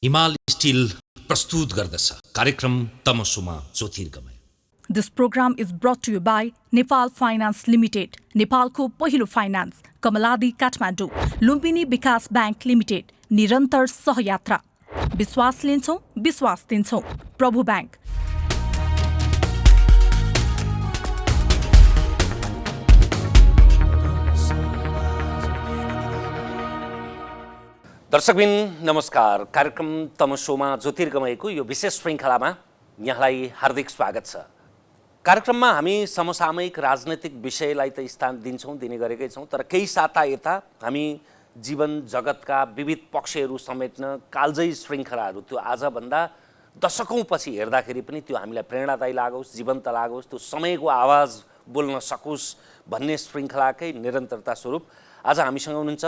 हिमाल स्टिल प्रस्तुत गर्दछ कार्यक्रम तमसुमा ज्योतिर्गमय। This program is brought to you by Nepal Finance Limited, नेपालको पहिलो फाइनान्स, कमलादी काठमाडौँ, लुम्बिनी विकास बैंक लिमिटेड, निरन्तर सहयात्रा। विश्वास लिन्छौँ, विश्वास दिन्छौँ, प्रभु बैंक। दर्शकबिन नमस्कार। कार्यक्रम तमसोमा ज्योतिर्गमयको यो विशेष श्रृङ्खलामा यहाँलाई हार्दिक स्वागत छ। कार्यक्रममा हामी समसामयिक राजनैतिक विषयलाई त स्थान दिन्छौँ, दिने गरेकै छौँ, तर केही साता यता हामी जीवन जगतका विविध पक्षहरू समेट्न कालजयी श्रृङ्खलाहरू, त्यो आजभन्दा दशकौँ पछि हेर्दाखेरि पनि त्यो हामीलाई प्रेरणादायी लागोस्, जीवन्त लागोस्, त्यो समयको आवाज बोल्न सकोस् भन्ने श्रृङ्खलाकै निरन्तरता स्वरूप आज हामीसँग हुनुहुन्छ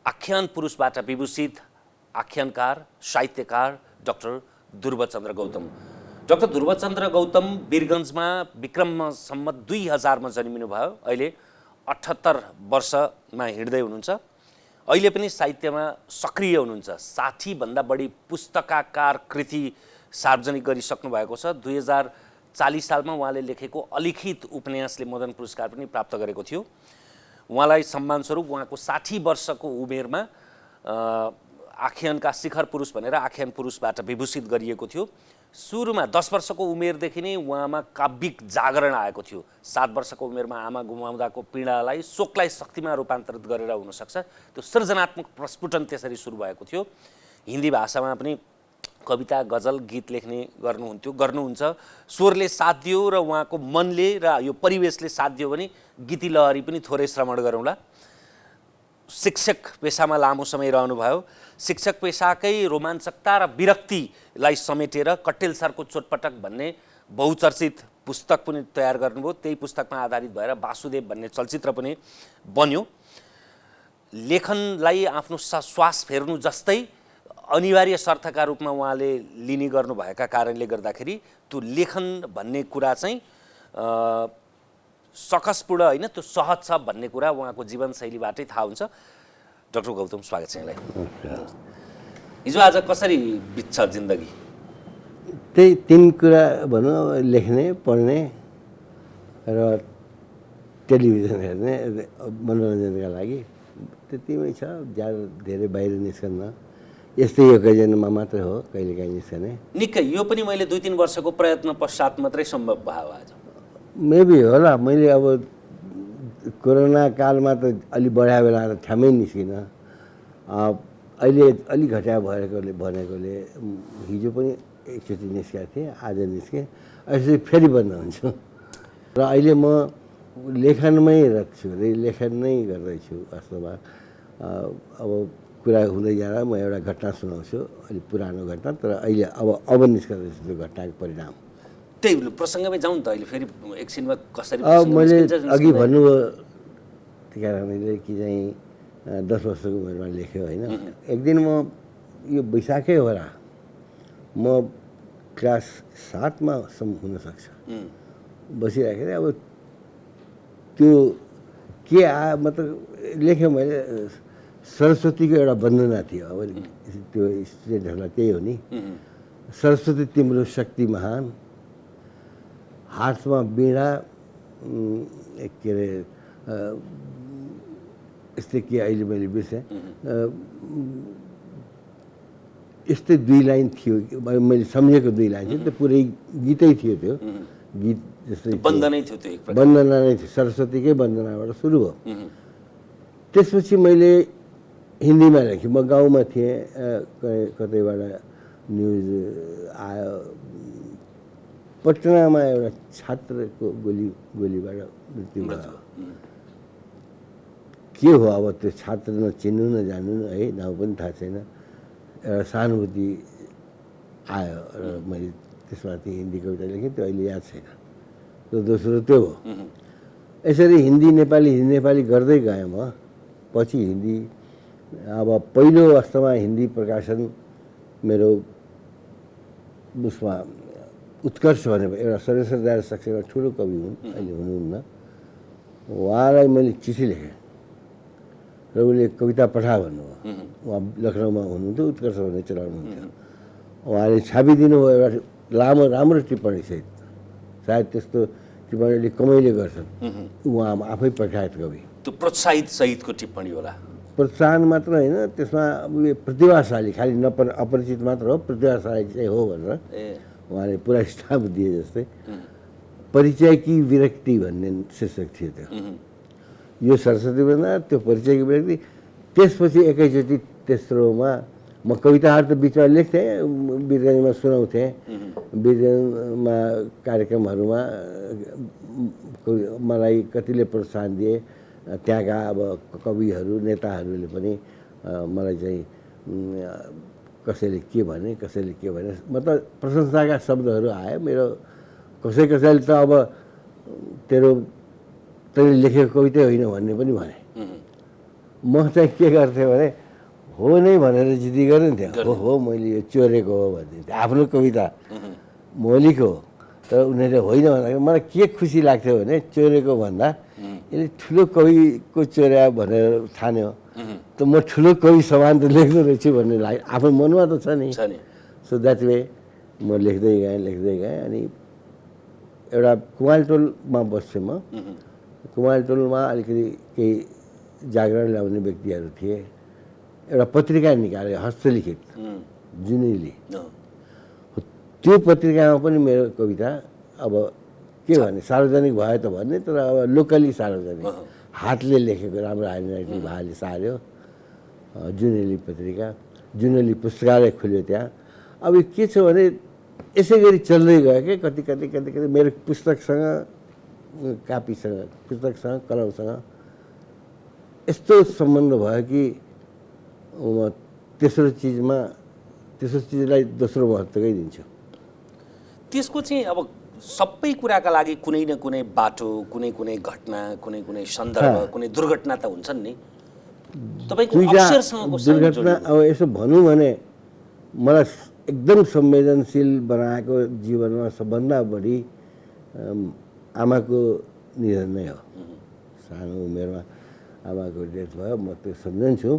आख्यान पुरुषबाट विभूषित आख्यानकार, साहित्यकार डाक्टर ध्रुवचन्द्र गौतम। डाक्टर ध्रुवचन्द्र गौतम वीरगन्जमा विक्रम सम्मत 2000 जन्मिनु भयो। अहिले 78 वर्षमा हिँड्दै हुनुहुन्छ। अहिले पनि साहित्यमा सक्रिय हुनुहुन्छ। 60 भन्दा बढी पुस्तकाकार कृति सार्वजनिक गरिसक्नु भएको छ। 2040 सालमा उहाँले लेखेको अलिखित उपन्यासले मदन पुरस्कार पनि प्राप्त गरेको थियो। उहाँलाई सम्मानस्वरूप उहाँको 60 वर्षको उमेरमा आख्यानका शिखर पुरुष भनेर आख्यान पुरुषबाट विभूषित गरिएको थियो। सुरुमा 10 वर्षको उमेरदेखि नै उहाँमा काव्यिक जागरण आएको थियो। 7 वर्षको उमेरमा आमा गुमाउँदाको पीडालाई, शोकलाई शक्तिमा रूपान्तरित गरेर हुनसक्छ, त्यो सृजनात्मक प्रस्फुटन त्यसरी सुरु भएको थियो। हिन्दी भाषामा पनि कविता, गजल, गीत लेख्ने गर्नुहुन्छ। स्वरले साथ दियो र उहाँको मनले र यो परिवेशले साथ दियो भने गीती लहरी पनि थोरै श्रवण गरौँला। शिक्षक पेसामा लामो समय रहनुभयो। शिक्षक पेसाकै रोमाञ्चकता र विरक्तिलाई समेटेर कट्टेल सरको चोटपटक भन्ने बहुचर्चित पुस्तक पनि तयार गर्नुभयो। त्यही पुस्तकमा आधारित भएर वासुदेव भन्ने चलचित्र पनि बन्यो। लेखनलाई आफ्नो श्वास फेर्नु जस्तै अनिवार्य शर्तका रूपमा उहाँले लिने गर्नुभएका कारणले गर्दाखेरि त्यो लेखन भन्ने कुरा चाहिँ सकसपूर्ण होइन, त्यो सहज छ भन्ने कुरा उहाँको जीवनशैलीबाटै थाहा हुन्छ। डाक्टर गौतम, स्वागत छ यहाँलाई। हिजो आज कसरी बित्छ जिन्दगी? त्यही 3 कुरा भनौँ, लेख्ने, पढ्ने र टेलिभिजन हेर्ने मनोरञ्जनका लागि। त्यतिमै छ, ज्यादा धेरै बाहिर निस्कन्न। यस्तै ओकेजनमा मात्र हो कहिलेकाहीँ निस्कने। निकै यो पनि मैले 2-3 वर्षको प्रयत्न पश्चात मात्रै सम्भव भयो आज। मेबी होला। मैले अब कोरोना कालमा त अलि बढाए बेला ठ्याम्मै निस्किनँ। अहिले अलिक घटाए भनेकोले हिजो पनि एकचोटि निस्केको थिएँ, आज निस्केँ। यसरी फेरि बन्द हुन्छु र अहिले म लेखनमै रच्छु, लेखन नै गर्दैछु वास्तवमा। अब कुरा हुँदै जाँदा म एउटा घटना सुनाउँछु, अलिक पुरानो घटना, तर अहिले अब निस्कँदैछु त्यो घटनाको परिणाम। त्यही प्रसङ्गमै जाउँ त। अहिले फेरि एकछिनमा कसरी मैले अघि भन्नुभयो त्यही कारणले कि चाहिँ 10 वर्षको उमेरमा लेख्यो होइन। एक दिन म यो वैशाखै होला, म क्लास 7मा हुनसक्छ, बसिराखेर अब त्यो के मतलब लेख्यो मैले। सरस्वतीको एउटा वन्दना थियो। अब त्यो स्टुडेन्टहरूलाई त्यही हो नि। सरस्वती तिम्रो शक्ति महान, हातमा बीडा, के अरे यस्तै के अहिले मैले बिर्सेँ। यस्तै 2 लाइन थियो, मैले सम्झेको 2 लाइन थियो। त्यो पुरै गीतै थियो। त्यो गीत जस्तै वन्दनै थियो, त्यो वन्दना नै थियो। सरस्वतीकै वन्दनाबाट सुरु भयो। त्यसपछि मैले हिन्दीमा लेखेँ। म गाउँमा थिएँ, कतैबाट न्युज आयो, पटनामा एउटा छात्रको गोलीबाट मृत्यु भयो। के हो अब त्यो छात्र नचिन्नु नजान्नु है, नाउँ पनि थाहा छैन। एउटा सहानुभूति आयो र मैले त्यसमाथि हिन्दी कविता लेखेँ। त्यो अहिले याद छैन। त्यो दोस्रो त्यो हो। यसरी हिन्दी नेपाली गर्दै गएँ म। पछि हिन्दी, अब पहिलो अवस्थामा हिन्दी प्रकाशन मेरो उसमा उत्कर्ष भने एउटा सरेश्वर दास सक्सेना ठुलो कवि हुन्, अहिले हुनुहुन्न। उहाँलाई मैले चिठी लेखेँ र उसले कविता पठा भन्नुभयो। उहाँ लखनऊमा हुनुहुन्थ्यो, उत्कर्ष भन्ने चलाउनुहुन्थ्यो। उहाँले छापिदिनु भयो एउटा लामो राम्रो टिप्पणीसहित। सायद त्यस्तो टिप्पणी अलि कमैले गर्छन्। उहाँ आफै प्रख्यात कवि। त्यो प्रोत्साहित सहितको टिप्पणी होला। प्रोत्साहन मात्र होइन, त्यसमा उयो प्रतिभाशाली, खालि अपरिचित मात्र हो, प्रतिभाशाली चाहिँ हो भनेर उहाँले पुरा स्टाम्प दिए जस्तै। परिचय कि विरक्ति भन्ने शीर्षक थियो त्यो। यो सरस्वती भन्दा त्यो परिचय कि विरक्ति। त्यसपछि एकैचोटि तेस्रोमा म कविताहरू त बिचमा लेख्थेँ, वीरगञ्जमा सुनाउँथेँ। वीरगञ्जमा कार्यक्रमहरूमा मलाई कतिले प्रोत्साहन दिए। त्यहाँका अब कविहरू नेताहरूले पनि मलाई चाहिँ कसैले के भने मतलब प्रशंसाका शब्दहरू आयो। मेरो कसैले त अब तैँले लेखेको कवितै होइन भन्ने पनि भने। म चाहिँ के गर्थेँ भने हो नै भनेर जिद्दी गरिन्थेँ। हो मैले यो चोरेको हो भनिदिन्थेँ। आफ्नो कविता मौलिक हो, तर उनीहरूले होइन भन्दाखेरि मलाई के खुसी लाग्थ्यो भने चोरेको भन्दा यसले ठुलो कविको चोर्या भनेर ठान्यो त म ठुलो कवि समान त लेख्दो रहेछु भन्ने लाग्यो। आफ्नो मनमा त छ नि। सो द्याट वे म लेख्दै गएँ। अनि एउटा कुमालटोलमा बस्थेँ म। कुमालटोलमा अलिकति केही जागरण ल्याउने व्यक्तिहरू थिए। एउटा पत्रिका निकाल्यो हस्तलिखित जुनेली। त्यो पत्रिकामा पनि मेरो कविता अब के भने सार्वजनिक भयो त भन्ने, तर अब लोकली सार्वजनिक हातले लेखेको राम्रो ह्यान्डराइटिङ भाले सार्यो। जुनेली पत्रिका, जुनेली पुस्तकालय खुल्यो त्यहाँ। अब यो के छ भने यसै गरी चल्दै गयो कि कति मेरो पुस्तकसँग कलमसँग यस्तो सम्बन्ध भयो कि म तेस्रो चिजलाई दोस्रो महत्त्वकै दिन्छु। त्यसको चाहिँ अब सबै कुराका लागि कुनै न कुनै बाटो, कुनै घटना, कुनै सन्दर्भ, कुनै दुर्घटना त हुन्छन् नि। तपाईँको अवसरसँगको दुर्घटना अब यसो भनौँ भने मलाई एकदम संवेदनशील बनाएको जीवनमा सबभन्दा बढी आमाको निधन नै हो। सानो उमेरमा आमाको डेथ भयो। म त्यो सम्झन्छु।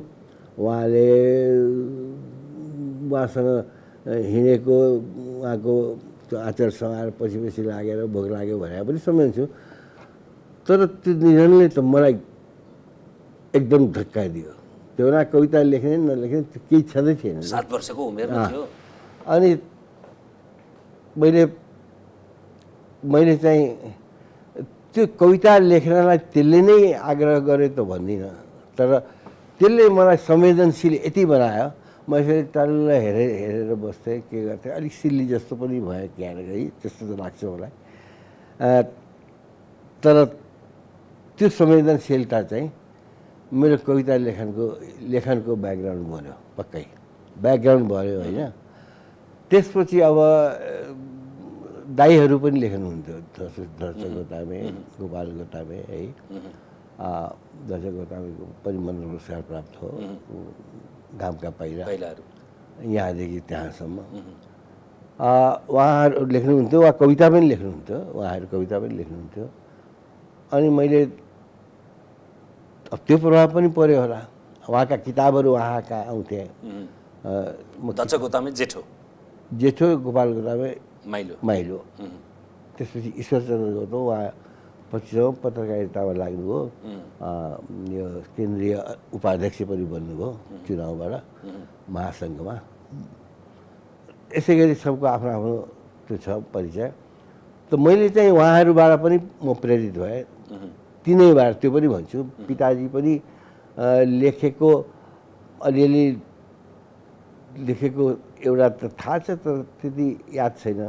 उहाँसँग हिँडेको, उहाँको त्यो आचर समाएर पछि लागेर भोक लाग्यो भने पनि सम्झन्छु। तर त्यो निधनले त मलाई एकदम धक्काइदियो। त्यो बेला कविता लेख्ने नलेख्ने केही छँदै थिएन। 7 वर्षको उमेरमा थियो। अनि मैले चाहिँ त्यो कविता लेख्नलाई त्यसले नै आग्रह गरेँ त भन्दिनँ, तर त्यसले मलाई संवेदनशील यति बनायो। म यसरी टल्ल हेरेर बस्थेँ, के गर्थेँ, अलिक सिल्ली जस्तो पनि भयो क्याएर है, त्यस्तो त लाग्छ मलाई। तर त्यो संवेदनशीलता चाहिँ मेरो कविता लेखनको ब्याकग्राउन्ड बन्यो, पक्कै ब्याकग्राउन्ड भयो होइन। त्यसपछि अब दाईहरू पनि लेख्नुहुन्थ्यो। दर्शक गोतामे, गोपाल गोतामे है। दर्शक गोतामेको पनि मदन पुरस्कार प्राप्त हो। घामका पहिलाहरू यहाँदेखि त्यहाँसम्म उहाँहरू लेख्नुहुन्थ्यो। वा कविता पनि लेख्नुहुन्थ्यो। अनि मैले त्यो प्रभाव पनि पर्यो होला। उहाँका किताबहरू उहाँका आउँथे। दर्शक गोतामे जेठो गोपाल गोतामे माइलो। त्यसपछि ईश्वरचन्द्र गौतम, उहाँ पछिसम्म पत्रकारितामा लाग्नुभयो। यो केन्द्रीय उपाध्यक्ष पनि बन्नुभयो चुनावबाट महासङ्घमा। यसै गरी सबको आफ्नो त्यो छ परिचय। त मैले चाहिँ उहाँहरूबाट पनि म प्रेरित भएँ। तिनैबाट त्यो पनि भन्छु। पिताजी पनि लेखेको अलिअलि लेखेको एउटा त थाहा छ, तर त्यति याद छैन।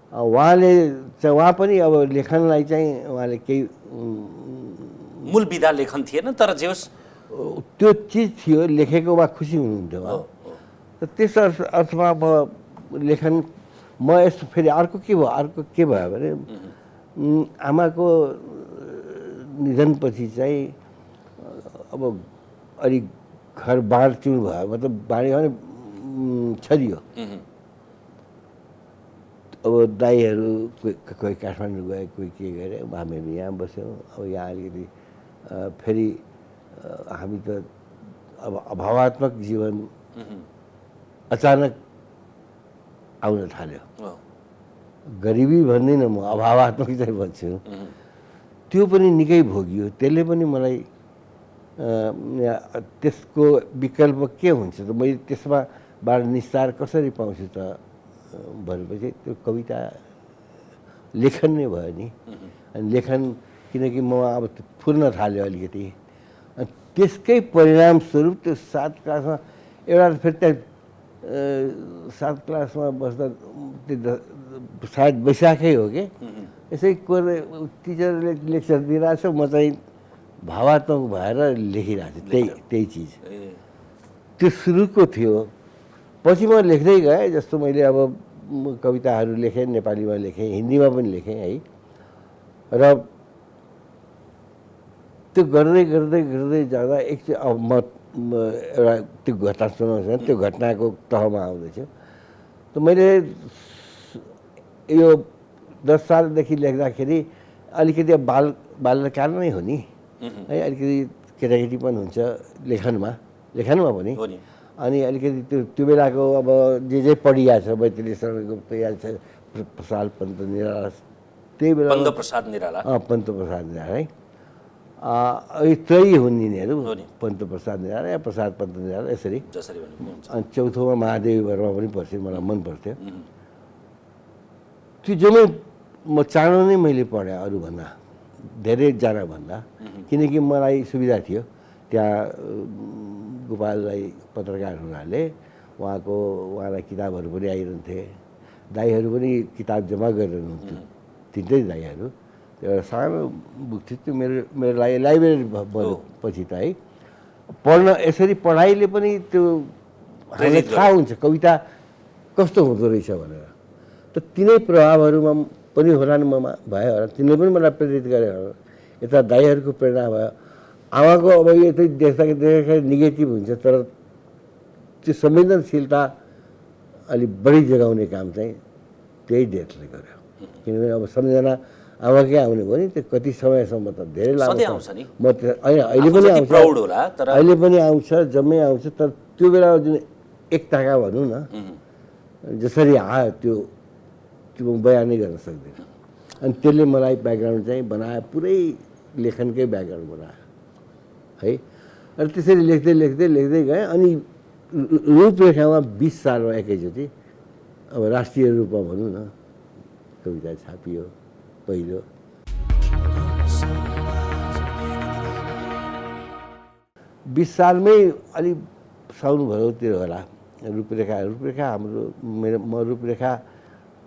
उहाँ पनि अब लेखनलाई चाहिँ उहाँले केही मूल विधा लेखन थिएन, तर जे होस् त्यो चिज थियो, लेखेकोमा खुसी हुनुहुन्थ्यो। त्यस अर्थमा म लेखन यस्तो फेरि अर्को के भयो भने आमाको निधनपछि चाहिँ अब अलिक घर बाँडचुँड भयो। मतलब बाँड्यो भने छरियो। अब दाईहरू कोही काठमाडौँ गए, कोही के गरे, हामीहरू यहाँ बस्यौँ। अब यहाँ अलिकति फेरि हामी त अब अभावात्मक जीवन अचानक आउन थाल्यो। गरिबी भन्दिनँ म, अभावात्मक चाहिँ भन्छु। त्यो पनि निकै भोगियो। त्यसले पनि मलाई त्यसको विकल्प के हुन्छ त, मैले त्यसबाट निस्तार कसरी पाउँछु त भनेपछि त्यो कविता लेखन नै भयो नि। अनि लेखन किनकि म अब फुर्न थाल्यो अलिकति, अनि त्यसकै परिणामस्वरूप त्यो 7 क्लासमा एउटा फेरि त्यहाँ 7 क्लासमा बस्दा त्यो सायद वैशाखै हो कि यसै टिचरले लेक्चर दिइरहेछ, म चाहिँ भावात्मक भएर लेखिरहेको छु त्यही चिज। त्यो सुरुको थियो। पछि म लेख्दै गएँ। जस्तो मैले अब कविताहरू लेखेँ, नेपालीमा लेखेँ, हिन्दीमा पनि लेखेँ है। र त्यो गर्दै गर्दै गर्दै जाँदा एकचोटि अब म एउटा त्यो घटना सुनाउँछु। त्यो घटनाको तहमा आउँदैछु। त मैले यो 10 सालदेखि लेख्दाखेरि अलिकति बाल्यकाल नै हो नि है, अलिकति केटाकेटी पनि हुन्छ लेखनमा पनि। अनि अलिकति त्यो बेलाको अब जे पढिया छ, मैथिली शरण गुप्त या प्रसाद पन्त निराला, त्यही बेला पन्तप्रसाद निराला है। त्रयी हुन् यिनीहरू, पन्तप्रसाद निराला या प्रसाद पन्त निराला यसरी। अनि चौथोमा महादेवी वर्मा पनि पर्थ्यो, मलाई मन पर्थ्यो। त्यो जम्मै म चाँडो नै मैले पढेँ अरूभन्दा, धेरैजना भन्दा, किनकि मलाई सुविधा थियो। त्यहाँ गोपाल राई पत्रकार हुनाले उहाँलाई किताबहरू पनि आइरहन्थे। दाईहरू पनि किताब जम्मा गरिरहनुहुन्थ्यो, तिनटै दाईहरू। एउटा सानो बुक थियो त्यो मेरो लागि लाइब्रेरी बन्यो पछि त है। पढ्न यसरी पढाइले पनि त्यो हामीलाई थाहा हुन्छ कविता कस्तो हुँदो रहेछ भनेर। त तिनै प्रभावहरूमा पनि होला नि ममा भयो होला, तिनले पनि मलाई प्रेरित गरे होला। यता दाईहरूको प्रेरणा भयो। आमाको अब यो चाहिँ देख्दाखेरि नेगेटिभ हुन्छ, तर त्यो संवेदनशीलता अलिक बढी जगाउने काम चाहिँ त्यही डेटले गर्यो। किनभने अब सम्झना आमाकै आउने भयो नि, त्यो कति समयसम्म त धेरै लामो म अहिले पनि आउँछ, अहिले पनि आउँछ, जम्मै आउँछ। तर त्यो बेला जुन एकताका भनौँ न जसरी आयो त्यो म बयानै गर्न सक्दिनँ। अनि त्यसले मलाई ब्याकग्राउन्ड चाहिँ बनायो, पुरै लेखनकै ब्याकग्राउन्ड बनायो है। र त्यसरी लेख्दै लेख्दै लेख्दै गएँ। अनि रूपरेखामा 20 सालमा एकैचोटि अब राष्ट्रिय रूपमा भनौँ न कविता छापियो पहिलो। बिस सालमै अलि साउन भदौतिर होला। रूपरेखा हाम्रो म रूपरेखा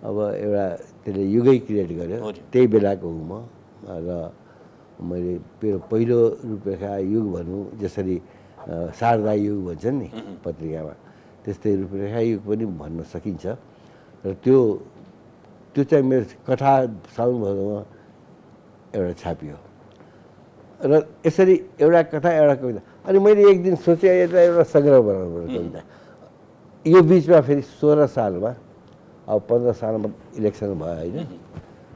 अब एउटा त्यसले युगै क्रिएट गर्यो, त्यही बेलाको हुँ म। र मैले पहिलो रूपरेखा युग भनौँ, जसरी शारदा युग भन्छन् नि पत्रिकामा, त्यस्तै रूपरेखा युग पनि भन्न सकिन्छ। र त्यो चाहिँ मेरो कथा साउन भदौमा एउटा छापियो। र यसरी एउटा कथा एउटा कविता। अनि मैले एक दिन सोचेँ एउटा सङ्ग्रह बनाउनु पर्यो कविता। यो बिचमा फेरि 16 सालमा अब 15 सालमा इलेक्सन भयो होइन।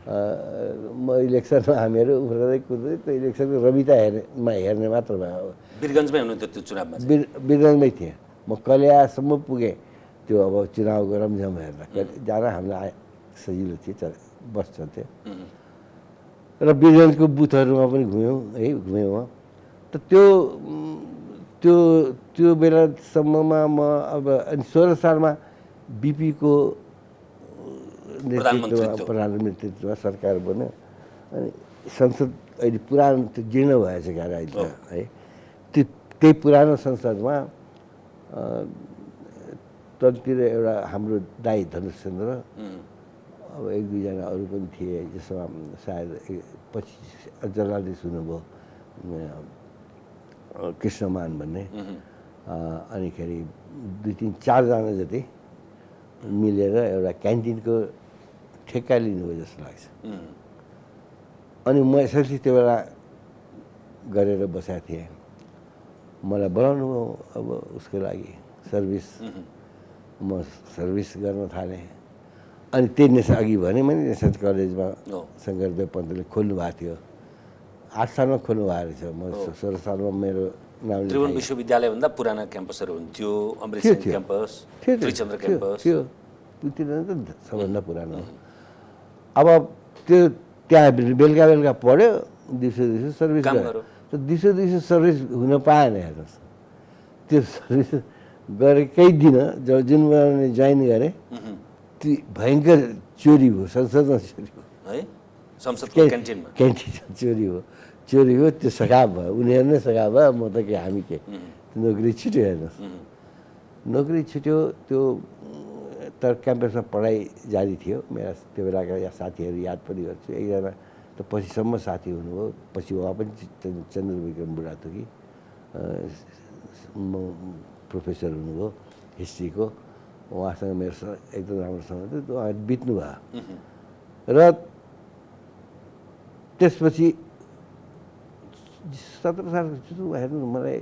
म इलेक्सनमा हामीहरू उफ्रदै कुद्दै त्यो इलेक्सनको रमिता हेर्ने मात्र भयो। वीरगन्जमै हुनुहुन्थ्यो त्यो चुनावमा? वीरगन्जमै थिएँ म, कलियासम्म पुगेँ त्यो अब चुनावको रमझम हेर्दा। जान हामीलाई सजिलो थियो, बस चल्थ्यो। र वीरगन्जको बुथहरूमा पनि घुमेँ म। त त्यो बेलासम्ममा म अब 16 सालमा बिपीको प्रधानमन्त्रीत्वमा सरकार बन्यो। अनि संसद अहिले पुरानो त्यो जीर्ण भएछ क्यारे अहिले है। त्यही पुरानो संसदमा तलतिर एउटा हाम्रो दाई धनुषचन्द्र, अब 1-2 जना अरू पनि थिए, जसमा सायद पछि जर्नालिस्ट हुनुभयो कृष्णमान भन्ने। अनिखेरि 2-3-4 जना जति मिलेर एउटा क्यान्टिनको ठेक्का लिनुभयो जस्तो लाग्छ। अनि म एसएलसी त्यो बेला गरेर बसेको थिएँ। मलाई बोलाउनु भयो अब उसको लागि सर्भिस। म सर्भिस गर्न थालेँ। अनि त्यही अघि भने मैले नेसनल कलेजमा शङ्करदेव पन्तले खोल्नु भएको थियो। 8 सालमा खोल्नु भएको रहेछ। म 16 सालमा मेरो नामले त्रिभुवन थाहा। विश्वविद्यालयभन्दा पुराना क्याम्पसहरू हुन्थ्यो, अमृत थियो, सेन थियो। क्याम्पस, थियो, त्रिचन्द्र थियो, क्याम्पस। थियो त्योतिर त सबभन्दा पुरानो हो। अब त्यो त्यहाँ बेलुका बेलुका पढ्यो, दिउँसो सर्भिस काम गर्यो। गर्यो। त दिउँसो सर्भिस हुन पाएन हेर्नुहोस्। त्यो सर्भिस गरेकै दिन जुन बेला जोइन गरेँ त्यो भयङ्कर चोरी हो, संसदमा चोरी हो है संसदको क्यान्टिनमा। क्यान्टिनमा चोरी हो। त्यो सघाव भयो, उनीहरू नै सघाव भयो, म त के हामी के। नोकरी छुट्यो हेर्नुहोस्, नोकरी छुट्यो। त्यो तर क्याम्पसमा पढाइ जारी थियो। मेरा त्यो बेलाका साथीहरू याद पनि गर्छु। एकजना त पछिसम्म साथी हुनुभयो, पछि उहाँ पनि चन्द्रविक्रम बुढाथोकी प्रोफेसर हुनुभयो हिस्ट्रीको। उहाँसँग मेरो एकदम राम्रोसँग थियो, उहाँ बित्नुभयो। र त्यसपछि 17 सालको हेर्नु मलाई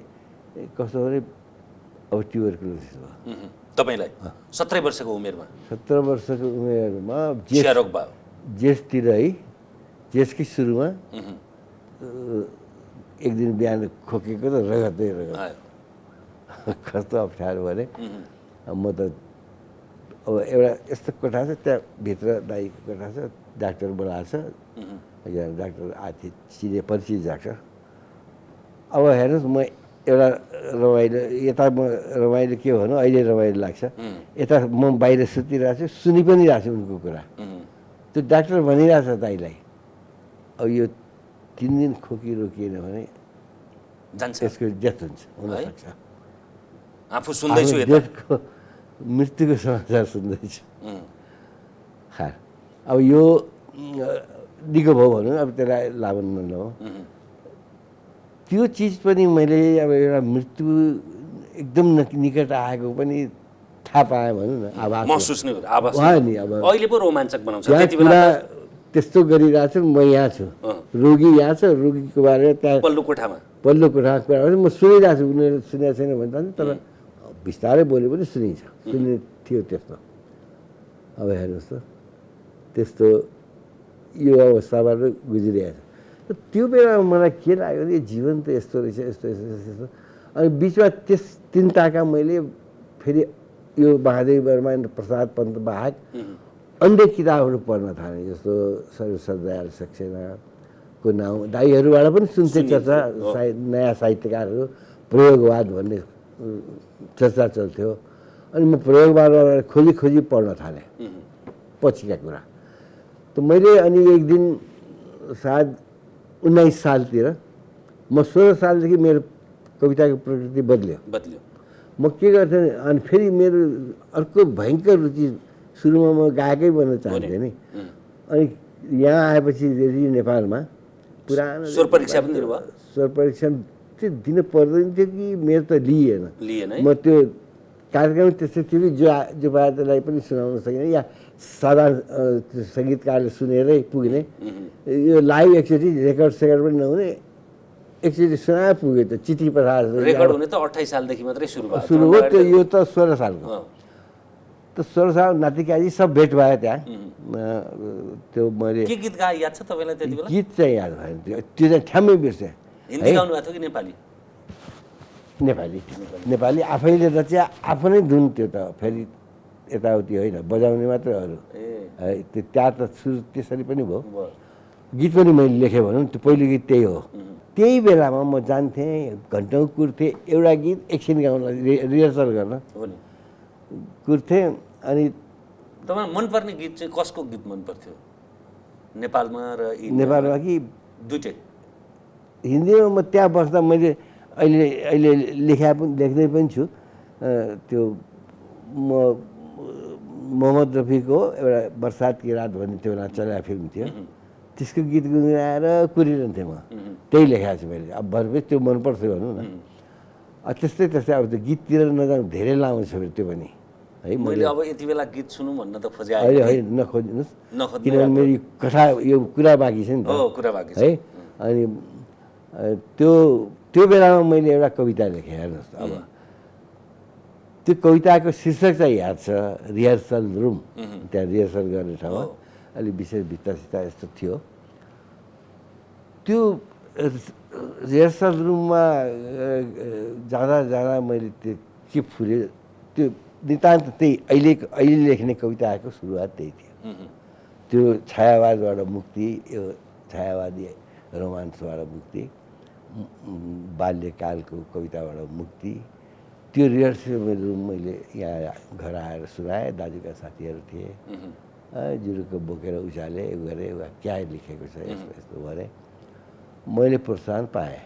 कस्तो भने अब ट्युबरकुलोसिस भयो। तपाईँलाई 17 वर्षको उमेरमा 17 वर्षको उमेरमा क्षयरोग भयो। जेठतिर है, जेठकै सुरुमा एक दिन बिहान खोकेको त रगतै रगत। आयो। कस्तो अप्ठ्यारो भने म त अब एउटा यस्तो कोठा छ, त्यहाँ भित्र दाइको कोठा छ, डाक्टर बोलाएको छ, एकजना डाक्टर आथि चिने परिचित डाक्टर। अब हेर्नुहोस्, म एउटा रमाइलो यता म रमाइलो के भनौँ, अहिले रमाइलो लाग्छ। यता म बाहिर सुतिरहेको छु, सुनि पनि रहेको छु उनको कुरा। त्यो डाक्टर भनिरहेछ दाइलाई, अब यो 3 दिन खोकी रोकिएन भने जान्छ यसको डेथ हुन्छ, हुनसक्छ। आफू सुन्दैछु यता। डेथको मृत्युको समाचार सुन्दैछु। अब यो निको भयो भनौँ, अब त्यसलाई लाभन्न नहो। त्यो चिज पनि मैले अब एउटा मृत्यु एकदम निकट आएको पनि थाहा पाएँ भनौँ न। आभास महसुस नै गर्यो, आभास भयो नि। अब अहिले पो रोमाञ्चक बनाउँछ। त्यहाँ त्यति बेला कुरा त्यस्तो गरिरहेको छु, म यहाँ छु, रोगी यहाँ छ, रोगीको बारेमा त्यहाँ पल्लो कोठामा पल्लो कोठामा कुरा गर्छु, म सुनिरहेको छु। उनीहरू सुनेको छैन भन्छ नि, तर बिस्तारै बोले पनि सुनिन्छ। सुन्ने थियो त्यस्तो। अब हेर्नुहोस् त, त्यस्तो यो अवस्थाबाट गुज्रिरहेको छ। त्यो बेलामा मलाई के लाग्यो भने जीवन त यस्तो रहेछ, यस्तो यस्तो यस्तो। अनि बिचमा त्यस चिन्ताका मैले फेरि यो महादेव वर्मा प्रसाद पन्त बाहेक अन्य किताबहरू पढ्न थालेँ, जस्तो सर्वेश्वर दयाल सक्सेनाको नाउँ दाइहरूबाट पनि सुन्थेँ चर्चा। नयाँ साहित्यकारहरू प्रयोगवाद भन्ने चर्चा चल्थ्यो। अनि म प्रयोगवादबाट खोजी पढ्न थालेँ पछिका कुरा। त मैले अनि एक दिन सायद 19 सालतिर, म 16 सालदेखि मेरो कविताको प्रकृति बदल्यो। म के गर्थेँ, अनि फेरि मेरो अर्को भयङ्कर रुचि, सुरुमा म गायकै बन्न चाहन्थेँ नि। अनि यहाँ आएपछि रेडियो नेपालमा पुरानो स्वर परीक्षा पनि दिनुभयो। स्वर परीक्षा चाहिँ दिन पर्दैन थियो कि मेरो त लिएन। म त्यो कार्यक्रम त्यस्तो थियो कि जो पाएलाई पनि सुनाउन सकिनँ, या साधारण सङ्गीतकारले सुनेरै पुग्ने। यो लाइभ एकचोटि रेकर्ड सेकर्ड पनि नहुने, एकचोटि सुनाए पुग्यो। त चिठी पठाएर रेकर्ड हुने त 28 सालदेखि मात्रै सुरु भयो। हो त्यो। यो त 16 सालको। त 16 साल नातिकाजी सब भेट भयो त्यहाँ। त्यो मैले के गीत गाए याद छ तपाईँलाई त्यति बेला? गीत चाहिँ याद भएन, त्यो चाहिँ ठ्याम्मै बिर्सेँ। हिन्दी गाउनु भएको थियो कि नेपाली? नेपाली आफैले रच्या आफ्नै धुन। त्यो त फेरि यताउति होइन, बजाउने मात्रै अरू है। त्यो त्यहाँ त सुरु त्यसरी पनि भयो। गीत पनि मैले लेखेँ भनौँ, त्यो पहिलो गीत त्यही हो। त्यही बेलामा म जान्थेँ, घन्टौँ कुर्थेँ, एउटा गीत एकछिन गाउनलाई रिहर्सल गर्न कुर्थेँ। अनि तपाईँलाई मनपर्ने गीत चाहिँ कसको गीत मन पर्थ्यो नेपालमा र नेपालमा कि दुइटै? हिन्दीमा म त्यहाँ बस्दा मैले अहिले लेख्दै पनि छु। त्यो म मोहम्मद रफीको एउटा बरसात की रात भन्ने त्यो बेला चलेको फिल्म थियो, त्यसको गीत गुनगुनाएर कुरिरहन्थेँ म। त्यही लेखाएको छु मैले। अब भरपेस त्यो मनपर्थ्यो भनौँ न। त्यस्तै अब त्यो गीततिर नजानु, धेरै लामो छ त्यो पनि है। मैले अब यति बेला गीत सुनौँ भन्न त खोजेँ अहिले होइन, नखोज्नुहोस्, किनभने मेरो कथा यो कुरा बाँकी छ नि त कुरा बाँकी छ है। अनि त्यो बेलामा मैले एउटा कविता लेखेँ हेर्नुहोस्। अब त्यो कविताको शीर्षक चाहिँ याद छ, रिहर्सल रुम। त्यहाँ रिहर्सल गर्ने ठाउँमा अलि विशेष भित्ता सित्ता यस्तो थियो। त्यो रिहर्सल रुममा जाँदा जाँदा मैले त्यो के फुल्यो त्यो नितान्त त्यही अहिले लेख्ने कविताको सुरुवात त्यही थियो। त्यो छायावादबाट मुक्ति, यो छायावादी रोमान्सबाट मुक्ति, बाल्यकालको कविताबाट मुक्ति, त्यो रिहर्सल रुम मैले यहाँ घर आएर सुनाएँ। दाजुका साथीहरू थिए, जुरुक्क बोकेर उचाले यो गरेँ, क्या लेखेको छ यस्तो यस्तो भने मैले प्रोत्साहन पाएँ।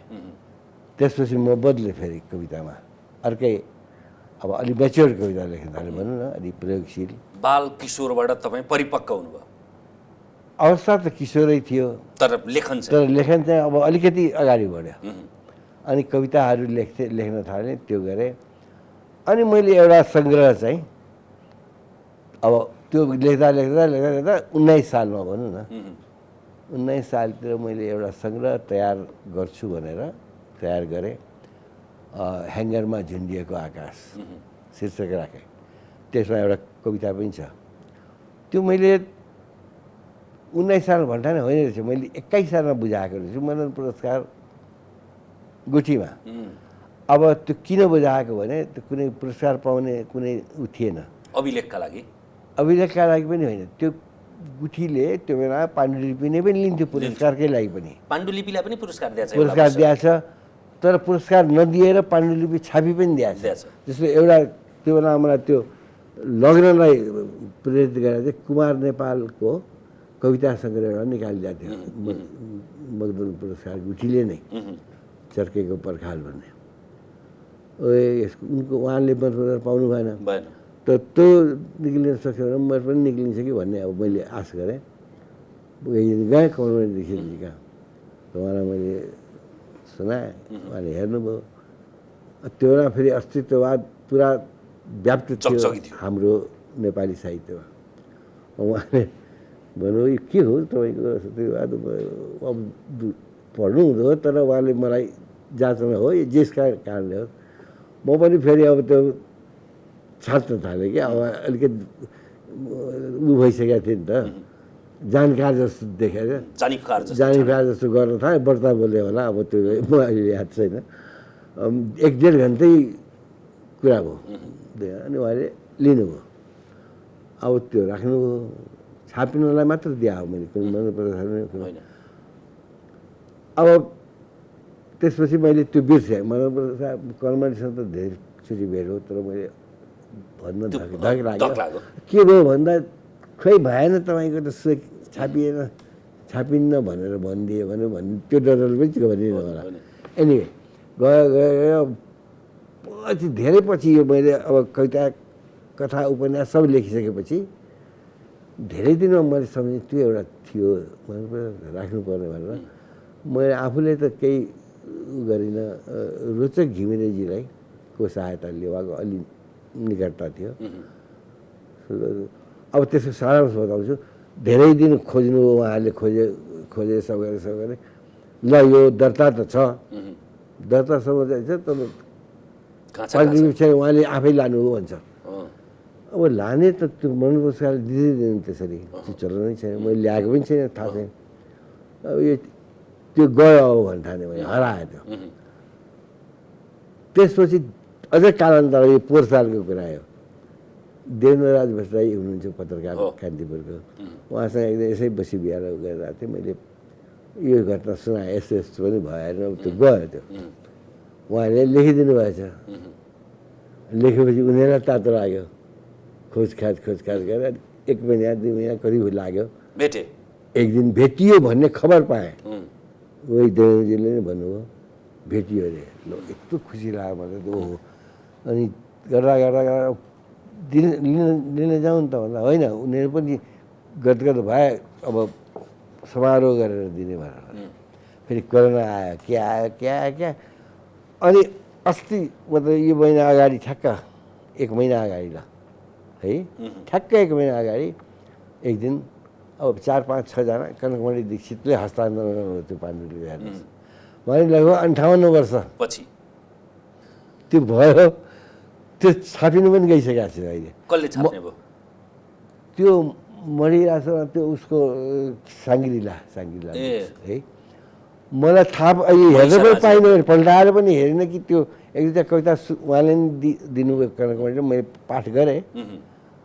त्यसपछि म बदलेँ फेरि कवितामा, अर्कै अब अलि मेच्योर कविता लेख्न थालेँ भनौँ न, अलि प्रयोगशील। बाल किशोरबाट तपाईँ परिपक्व हुनुभयो? अवस्था त किशोरै थियो, तर लेखन चाहिँ अब अलिकति अगाडि बढ्यो। अनि कविताहरू लेख्न थालेँ, त्यो गरेँ। अनि मैले एउटा सङ्ग्रह चाहिँ अब त्यो लेख्दा 19 सालमा भनौँ न, 19 सालतिर मैले एउटा सङ्ग्रह तयार गर्छु भनेर तयार गरेँ। ह्याङ्गरमा झुन्डिएको आकाश शीर्षक राखेँ। त्यसमा एउटा कविता पनि छ। त्यो मैले 19 साल भन्दा नै होइन रहेछ, मैले 21 सालमा बुझाएको रहेछु मनन पुरस्कार गुठीमा। अब त्यो किन बुझाएको भने त्यो कुनै पुरस्कार पाउने कुनै उ थिएन, अभिलेखका लागि पनि होइन। त्यो गुठीले त्यो बेला पाण्डुलिपि नै पनि लिन्थ्यो पुरस्कारकै लागि पनि। पाण्डुलिपिलाई पनि पुरस्कार दिएछ? पुरस्कार दिएछ, तर पुरस्कार नदिएर पाण्डुलिपि छापी पनि दिएछ। जस्तो एउटा त्यो बेला मलाई त्यो लग्नलाई प्रेरित गरेर चाहिँ कुमार नेपालको कविता सङ्ग्रह एउटा निकालिदिएको थियो, मगदुम पुरस्कार गुठीले नै, चर्केको पर्खाल भन्ने। यसको उहाँले पुरस्कार पाउनु भएन, त त्यो निक्लिन सक्यो भने म पनि निक्लिन्छ कि भन्ने अब मैले आश गरेँ। गएँ कमलमणिदेखि कहाँ, उहाँलाई मैले सुनाएँ, उहाँले हेर्नुभयो। त्यो बेला फेरि अस्तित्ववाद पुरा व्याप्त थियो हाम्रो नेपाली साहित्यमा। उहाँले भन्नु यो के हो तपाईँको अस्तित्ववाद, अब पढ्नु हुँदो, तर उहाँले मलाई जाँच्न हो यो जेसका कारणले हो। म पनि फेरि अब त्यो छाट्न थालेँ कि अब अलिकति उ भइसकेको थियो नि त, जानकार जस्तो देखेर जानिकार जस्तो गर्न थालेँ। बढ्ता बोल्यो होला, अब त्यो म अहिले याद छैन। 1-1.5 घन्टै कुरा भयो। अनि उहाँले लिनुभयो, अब त्यो राख्नुभयो, छापिनलाई मात्र दिए मैले, कुनै। अब त्यसपछि मैले त्यो बिर्सेँ। कलमणीसँग त धेरैचोटि भेट हो, तर मैले भन्न धक लाग्यो। के भयो भन्दा खै भएन तपाईँको त छापिन्न भनेर भनिदियो भने त्यो डरले पनि भनिदिनु होला। एनिवे गयो पछि, धेरै पछि यो मैले अब कविता कथा उपन्यास सब लेखिसकेपछि धेरै दिनमा मैले सम्झेँ त्यो एउटा थियो राख्नुपर्ने भनेर। मैले आफूले त केही गरिनँ, रोचक घिमिरेजीलाई को सहायताले उहाँको अलि निकटता थियो। अब त्यसको सारांश बताउँछु। धेरै दिन खोज्नु उहाँले खोजे सब गरे ल यो दर्ता त छ, दर्तासम्म चाहिँ तर पाण्डुलिपि छैन, उहाँले आफै लानु हो भन्छ। अब लाने त त्यो मन पुरस्कार दिँदैन त्यसरी, त्यो चलनै छैन। मैले ल्याएको पनि छैन, थाहा छैन। अब यो त्यो गयो अब भन्न थालेँ, मैले हराएँ त्यो। त्यसपछि अझै कालान्तरमा यो पोहोर सालको कुरा हो। देवेन्द्रराज भट्टराई हुनुहुन्छ पत्रकार कान्तिपुरको, उहाँसँग एकदम यसै बसी बिहार गरिरहेको थिएँ। मैले यो घटना सुनाएँ, यस्तो यस्तो पनि भयो, अब त्यो गयो त्यो। उहाँले लेखिदिनु भएछ। लेखेपछि उनीहरूलाई तातो लाग्यो, खोजखाज गरेर 1 महिना 2 महिना करिब लाग्यो। भेटे एक दिन भेटियो भन्ने खबर पाएँ। वही देवेन्द्रजीले नै भन्नुभयो भेटियो अरे। ल यस्तो खुसी लाग्यो मलाई त। ओहो, अनि गर्दा लिन जाउँ त भन्दा होइन, उनीहरू पनि गदगद भए अब समारोह गरेर दिने भनेर। फेरि कोरोना आयो, क्या अनि अस्ति मतलब यो महिना अगाडि ठ्याक्क 1 महिना अगाडि ल है, ठ्याक्क 1 महिना अगाडि एक दिन अब 4-5-6 जना कनकमणि दीक्षितले हस्तान्तरण गर्नु त्यो पाण्डुलिपि हेर्नुहोस्। उहाँले लगभग 58 वर्ष पछि त्यो भयो। त्यो छापिनु पनि गइसकेको छ अहिले। कसले छाप्ने भयो त्यो? मरिरासँग त्यो उसको साङ्ग्रिला है। मलाई थाहा अहिले हेर्न पनि पाइनँ, पल्टाएर पनि हेरेन कि त्यो एक दुईवटा कविता उहाँले नि दिनुभएको कारणले मैले पाठ गरेँ।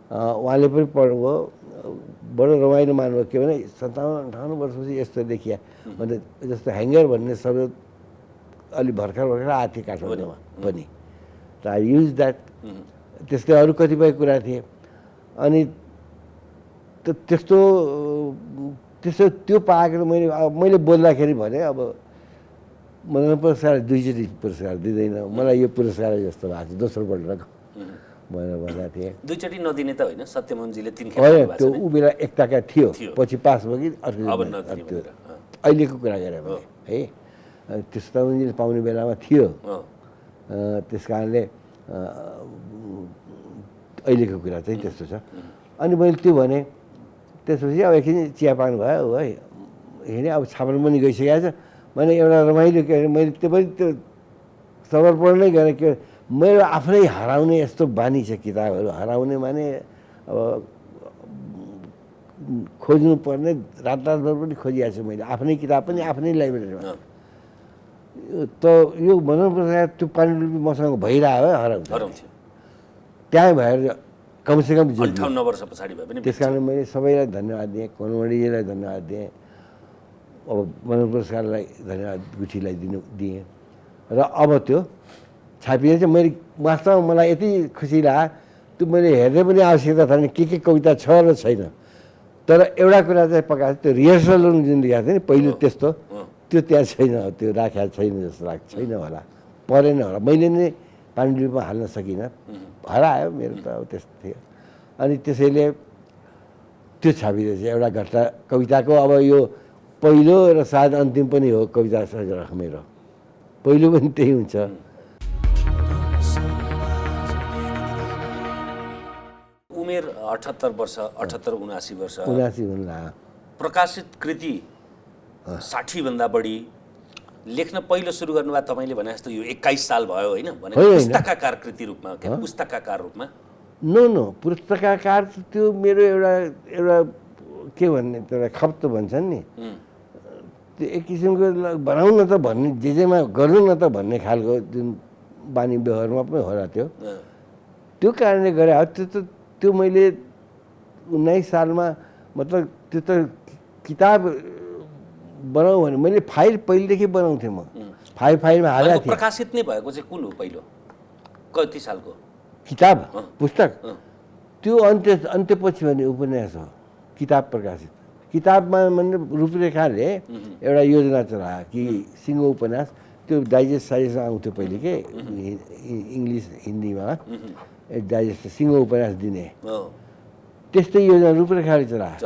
उहाँले पनि पढ्नुभयो, बडो रमाइलो मान्नुभयो। के भने 57-58 वर्षपछि यस्तो देखिया भने जस्तो ह्याङ्गर भन्ने शब्द अलि भर्खर आएको थियो काठमाडौँमा पनि। त आई युज द्याट। त्यस्तै अरू कतिपय कुरा थिए। अनि त्यस्तो त्यो पाएको मैले बोल्दाखेरि भने अब मलाई पुरस्कार दुईचोटि पुरस्कार दिँदैन, मलाई यो पुरस्कार जस्तो भएको छ दोस्रो पल्ट भनेर भनेको थिएँ। दुईचोटि नदिने त होइन, सत्यमोहनजीले 3 खेप होइन, त्यो ऊ बेला एक टाका थियो, पछि पास भयो कि अर्को अहिलेको कुरा गरेँ मैले है। त्यो सत्यमोहनजीले पाउने बेलामा थियो, त्यस कारणले अहिलेको कुरा चाहिँ त्यस्तो छ। अनि मैले त्यो भने त्यसपछि अब एकछिन चिया पाउनु भयो है, हिँडेँ। अब छाप्न पनि गइसकेको छ। मैले एउटा रमाइलो के अरे मैले त्यो पनि त्यो समर्पण नै गरेँ। के मेरो आफ्नै हराउने यस्तो बानी छ, किताबहरू हराउने माने अब खोज्नुपर्ने रातभर पनि खोजिरहेको छु मैले आफ्नै किताब पनि आफ्नै लाइब्रेरीमा। त यो भनौँ त्यो पाण्डुलिपि मसँग भइरह्यो हराउँथ्यो, त्यहाँ भएर कमसेकम 58 वर्ष पछाडि भए पनि। त्यस कारण मैले सबैलाई धन्यवाद दिएँ, कोनमणिजीलाई धन्यवाद दिएँ, अब मनोज पुरस्कारलाई धन्यवाद गुठीलाई दिएँ। र अब त्यो छापिएर चाहिँ मैले वास्तवमा मलाई यति खुसी लाग्यो, त्यो मैले हेर्ने पनि आवश्यकता छैन के कविता छ र छैन। तर एउटा कुरा चाहिँ पक्का त्यो रिहर्सल जुन लेखाएको थियो नि पहिलो त्यस्तो त्यो त्यहाँ छैन, त्यो राखेको छैन जस्तो लाग्छ, छैन होला, परेन होला। मैले नै पाण्डुलिपीमा हाल्न सकिनँ, हरायो मेरो त अब त्यस्तो थियो। अनि त्यसैले त्यो छापिँदैछ एउटा घटना कविताको। अब यो पहिलो र सायद अन्तिम पनि हो कविता सङ्ग्रह मेरो, पहिलो पनि त्यही हुन्छ। उमेर 78 वर्ष, 78-79 वर्ष, 79 हुन्ला। प्रकाशित कृति 60 भन्दा बढी लेख्न पहिलो सुरु गर्नुभयो तपाईँले भने जस्तो यो 21 साल भयो होइन भने पुस्तकाकार कृति रूपमा, पुस्तकाकार रूपमा? नो पुस्तकाकार त्यो मेरो एउटा के भन्ने एउटा खप्त भन्छन् नि, त्यो एक किसिमको बनाउन त भन्ने जेमा गर्नु न त भन्ने खालको जुन बानी व्यवहारमा पनि होला त्यो कारणले गरे हो। त्यो मैले 19 सालमा मतलब त्यो त किताब बनाऊ भने मैले फाइल पहिलेदेखि बनाउँथेँ म, फाइलमा हालेको थिएँ। प्रकाशित नै भएको चाहिँ कुन हो पहिलो, कति सालको किताब पुस्तक? त्यो अन्त्यपछि भन्ने उपन्यास हो किताब प्रकाशित। किताबमा मतलब रूपरेखाले एउटा योजना चलायो कि सिङ्गो उपन्यास, त्यो डाइजेस्ट साइजमा आउँथ्यो पहिले के इङ्ग्लिस हिन्दीमा डाइजेस्ट सिङ्गो उपन्यास दिने, त्यस्तै योजना रूपरेखाले चलायो।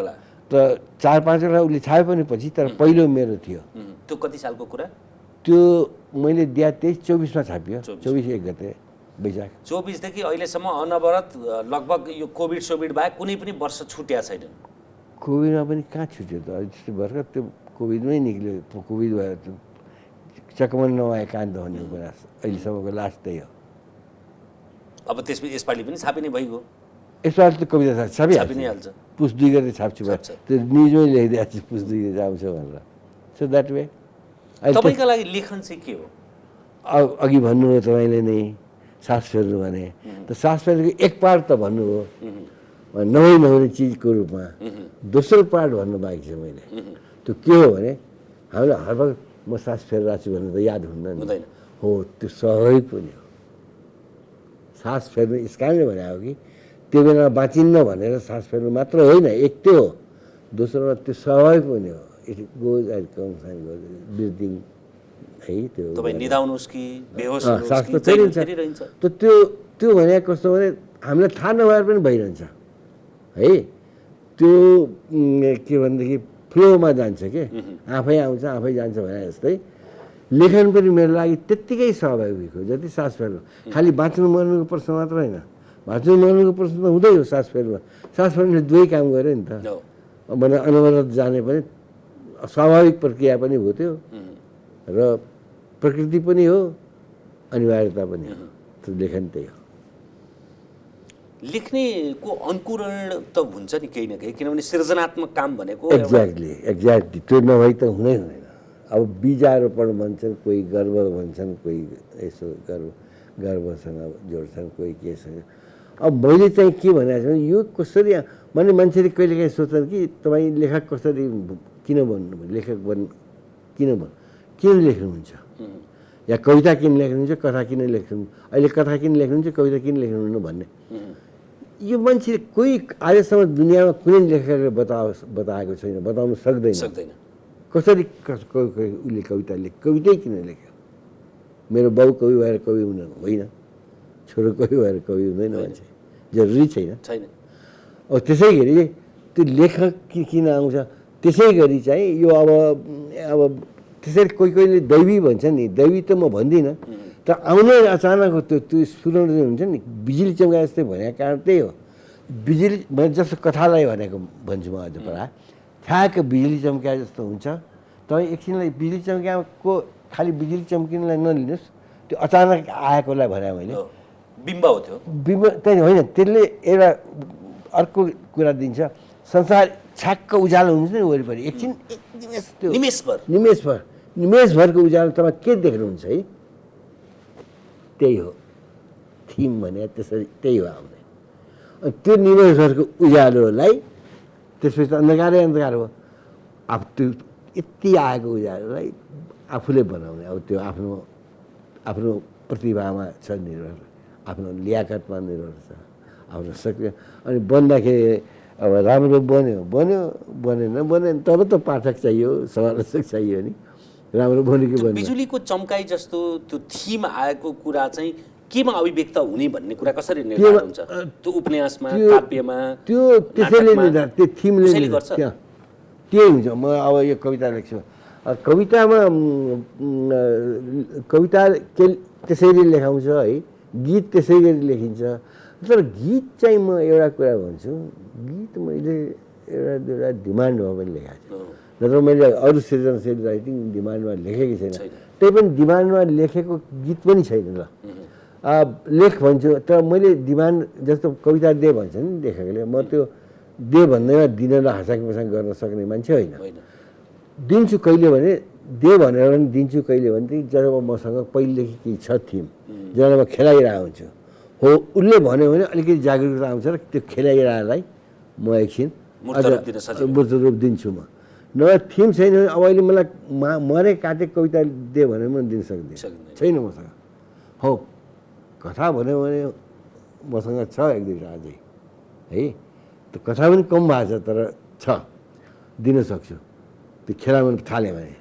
त 4-5वटा उसले छापे पनि पछि, तर पहिलो मेरो थियो। त्यो कति सालको कुरा? त्यो मैले दिया 23-24मा छापियो, 24 गते वैशाख। 24 देखि अहिलेसम्म अनवरत लगभग यो कोभिड सोभिड बाहेक कुनै पनि वर्ष छुट्या छैन। कोभिडमा पनि कहाँ छुट्यो त, त्यस्तो भर्खर त्यो कोभिडमै निक्ल्यो। कोभिड भयो त्यो चकमन नआए कान्त भन्ने उपन्यास अहिलेसम्मको लास्ट त्यही हो। अब यसपालि पनि छापिने भइगयो। यसपालि त कविता छापि नै हाल्छ, पुस 2 गते छाप्छु भयो, त्यो न्युजमै लेखिदिएको छु पुस 2 गते आउँछ भनेर। सो द्याट वे तपाईँको लागि लेखन चाहिँ के हो? अघि भन्नुभयो तपाईँले नै सास फेर्नु भने, त सास फेर्नुको एक पार्ट त भन्नुभयो नहुने चिजको रूपमा, दोस्रो पार्ट भन्नु बाँकी छ मैले। त्यो के हो भने हामीलाई हर वक्त म सास फेरिरहेको छु भनेर त याद हुन्न नि, हो त्यो स्वाभाविक पनि हो। सास फेर्नु यस कारणले भने हो कि त्यो बेलामा बाँचिन्न भनेर सास फेर्नु मात्र होइन, एक त्यो हो, दोस्रोमा त्यो स्वाभाविक पनि हो। It goes and comes and goes breathing है। त्यो तपाईँ निदाउनुहोस् कि बेहोस सास त फेरिरहन्छ। त त्यो भने कस्तो भने हामीलाई थाहा नभएर पनि भइरहन्छ है। त्यो के भनेदेखि फ्लोमा जान्छ के, आफै आउँछ आफै जान्छ भने जस्तै लेखन पनि मेरो लागि त्यत्तिकै स्वाभाविक हो जति सास फेर्नु। खालि बाँच्नु मर्नुको प्रश्न मात्र होइन, बाँच्नु मर्नुको प्रश्न त हुँदै हो सास फेर्नुमा। सास फेर्नुले दुवै काम गऱ्यो नि त, भने अनवरत जाने पनि स्वाभाविक प्रक्रिया पनि हो त्यो, र प्रकृति पनि हो, अनिवार्यता पनि हो। त्यो लेखन त्यही हो। लेख्नेको अनुकरण त हुन्छ नि केही न केही, किनभने सृजनात्मक काम भनेको एक्ज्याक्टली त्यो नभई त हुँदैन। अब बीजारोपण भन्छन्, कोही गर्व भन्छन्, कोही यसो गर्वसँग जोड्छन्, कोही केसँग। अब मैले चाहिँ के भनेको छु, यो कसरी माने मान्छेले कहिलेकाहीँ सोच्छन् कि तपाईँ लेखक कसरी किन बन्नु, किन लेख्नुहुन्छ, या कविता किन लेख्नुहुन्छ, कथा किन लेख्नु, अहिले कथा किन लेख्नुहुन्छ, कविता किन लेख्नुहुन्न भन्ने। यो मान्छे कोही आजसम्म दुनियाँमा कुनै लेखकले बताएको छैन, बताउन सक्दैन। कसरी उसले कवितै किन लेख्यो? मेरो बाउ कवि भएर कवि हुनु होइन, छोरो कवि भएर कवि हुँदैन, मान्छे जरुरी छैन। अब त्यसै गरी त्यो लेखक किन आउँछ, त्यसै गरी चाहिँ यो अब त्यसरी कोहीले दैवी भन्छ नि, दैवी त म भन्दिनँ, तर आउने अचानक त्यो स्फुरण हुन्छ नि, बिजुली चम्का जस्तै भनेको कारण त्यही हो। बिजुली मैले जस्तो कथालाई भनेको भन्छु म अझ परा, ठ्याक्क बिजुली चम्का जस्तो हुन्छ। तपाईँ एकछिनलाई बिजुली चम्काको खालि बिजुली चम्किनलाई नलिनुहोस्, त्यो अचानक आएकोलाई भने मैले बिम्ब हो त्यो, बिम्ब त्यही होइन, त्यसले एउटा अर्को कुरा दिन्छ। संसार छ्याक्क उज्यालो हुन्छ नि वरिपरि, एकछिन निमेषभरको उज्यालो तपाईँ के देख्नुहुन्छ है? त्यही हो थिम भने, त्यसरी त्यही हो आउने। अनि त्यो निमेषभरको उज्यालोलाई त्यसपछि अन्धकारै अन्धकार हो। अब त्यो यति आएको उज्यालोलाई आफूले बनाउने, अब त्यो आफ्नो प्रतिभामा छ निर्भर, आफ्नो लियाकतमा निर्भर छ, आफ्नो सक्रिय। अनि बन्दाखेरि अब राम्रो बनेन तब त पाठक चाहियो, समालोचक चाहियो नि, राम्रो बन्यो कि बन्यो। बिजुलीको चम्काइ जस्तो त्यो थिम आएको कुरा चाहिँ केमा अभिव्यक्त हुने भन्ने कुरा कसरी निर्धारण हुन्छ? त्यो उपन्यासमा, काव्यमा, त्यो त्यसैले निर्धारण, त्यो थिमले गर्छ, त्यही हुन्छ। म अब यो कविता लेख्छु, कवितामा कविता त्यसरी लेखाउँछ है, गीत त्यसै गरी लेखिन्छ। तर गीत चाहिँ म एउटा कुरा भन्छु, गीत मैले एउटा डिमान्डमा पनि लेखाएको छु, नत्र मैले अरू सृजनशील राइटिङ डिमान्डमा लेखेकै छैन। त्यही पनि डिमान्डमा लेखेको गीत पनि छैन। ल लेख भन्छु, तर मैले डिमान्ड जस्तो कविता दे भन्छ नि लेखकले, म त्यो दे भन्दैमा दिन र हासाक मसाक गर्न सक्ने मान्छे होइन। दिन्छु कहिले भने, दे भनेर पनि दिन्छु कहिले भने जब मसँग पहिलेदेखि केही छ थिम, जब म खेलाइरहेको हुन्छु, हो उसले भन्यो भने अलिकति जागरुकता आउँछ र त्यो खेलाइरहेलाई म एकछिन मूर्त रूप दिन्छु। म नभए थिम छैन भने अब अहिले मलाई मरे काटे कविता दे भने म दिन सक्दिनँ, छैन मसँग। हो कथा भन्यो भने मसँग छ एक दुईवटा अझै है, त्यो कथा पनि कम भएको छ तर छ, दिन सक्छु। त्यो खेलाउन थाल्यो भने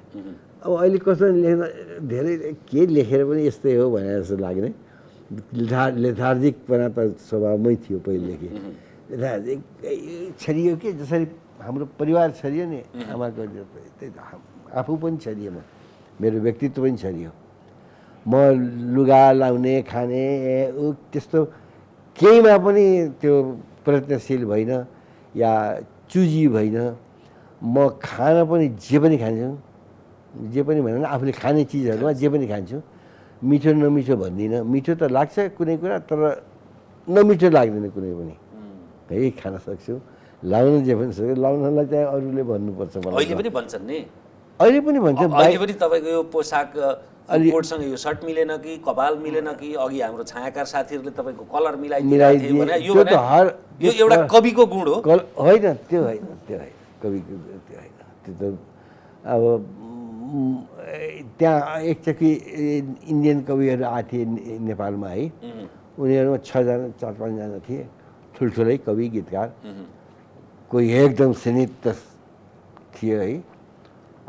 अब अहिले कसरी लेख्न, धेरै के लेखेर पनि यस्तै हो भने जस्तो लाग्ने। लेथार्जिकपना त स्वभावमै थियो पहिलेदेखि, लेथार्जिक छरियो कि जसरी हाम्रो परिवार छरियो नि, आमाको त्यही आफू पनि छरियो, मेरो व्यक्तित्व पनि छरियो। म लुगा लाउने, खाने त्यस्तो केहीमा पनि त्यो प्रयत्नशील भइन या चुजी भइन। म खान पनि जे पनि खान्छु, जे पनि भनेर आफूले खाने चिजहरूमा जे पनि खान्छु। मिठो नमिठो भन्दिनँ, मिठो त लाग्छ कुनै कुरा, तर नमिठो लाग्दैन कुनै पनि है, खान सक्छु। लाउन जे पनि सक्छु, लाउनलाई चाहिँ अरूले भन्नुपर्छ मलाई। अहिले पनि भन्छन् नि, अहिले पनि भन्छ, अहिले पनि तपाईँको यो पोसाक कोटसँग यो सर्ट मिलेन कि कपाल मिलेन कि, अघि हाम्रो छायाकार साथीहरूले तपाईँको कलर मिलाइदिए भने यो एउटा कविको गुण हो होइन? त्यो होइन, कविको त्यो होइन। त्यो त अब त्यहाँ एकचोटि इन्डियन कविहरू आएको थिए नेपालमा है, उनीहरूमा 4-5जना थिए, ठुल्ठुलै कवि गीतकार। कोही एकदम सीमित थियो है,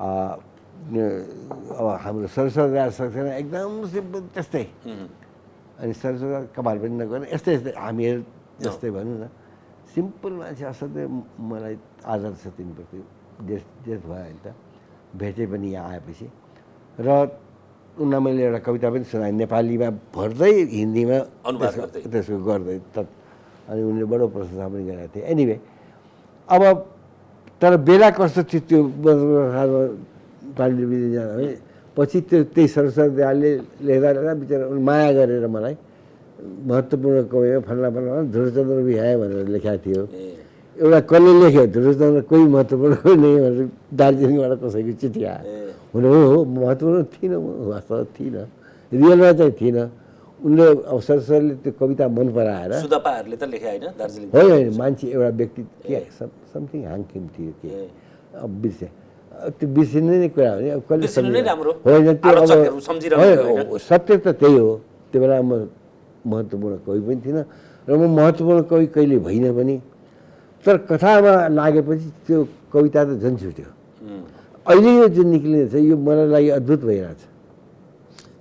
अब हाम्रो सरस्वती राज सक्सेना एकदम सिम्पल त्यस्तै, अनि सरस्वती कपाल पनि नगर्ने, यस्तै हामीहरू जस्तै भनौँ न, सिम्पल मान्छे। असाध्यै मलाई आदर छ तिनीप्रति, डेथ भयो अहिले त, भेटे पनि यहाँ आएपछि। र उनलाई मैले एउटा कविता पनि सुनाएँ, नेपालीमा भर्दै हिन्दीमा त्यसको गर्दै, अनि उनले बडो प्रशंसा पनि गरेका थिए। एनिवे अब तर बेला कस्तो थियो त्यो पाण्डे विद्या जाँदा है, पछि त्यही सरस्वती दयालले लेख्दा बिचरा माया गरेर मलाई महत्त्वपूर्ण कवि फल्ना ध्रुवचन्द्र विहाय भनेर लेखाएको थियो। एउटा कसले लेख्यो ध्रुवचन्द्र कोही महत्त्वपूर्ण कोही नै भनेर दार्जिलिङबाट कसैको चिठी आयो, हुन हो महत्त्वपूर्ण थिइनँ म वास्तवमा थिइनँ रियलमा चाहिँ थिइनँ उनले अब सरसरले त्यो कविता मन पराएर सुदपाहरूले त लेखे होइन दार्जिलिङ होइन मान्छे एउटा व्यक्ति के समथिङ हाङकिम थियो के अब बिर्से त्यो बिर्सिने नै कुरा हो नि अब कसले बिर्सिनु नै राम्रो होइन त्यो आलोचकहरू सम्झिरहनु अब सत्य त त्यही हो त्यो बेला म महत्त्वपूर्ण कवि पनि थिइनँ र म महत्त्वपूर्ण कवि कहिले भइनँ पनि तर कथामा लागेपछि त्यो कविता त झन् छुट्यो अहिले यो जुन निक्लिनेछ यो मलाई लागि अद्भुत भइरहेछ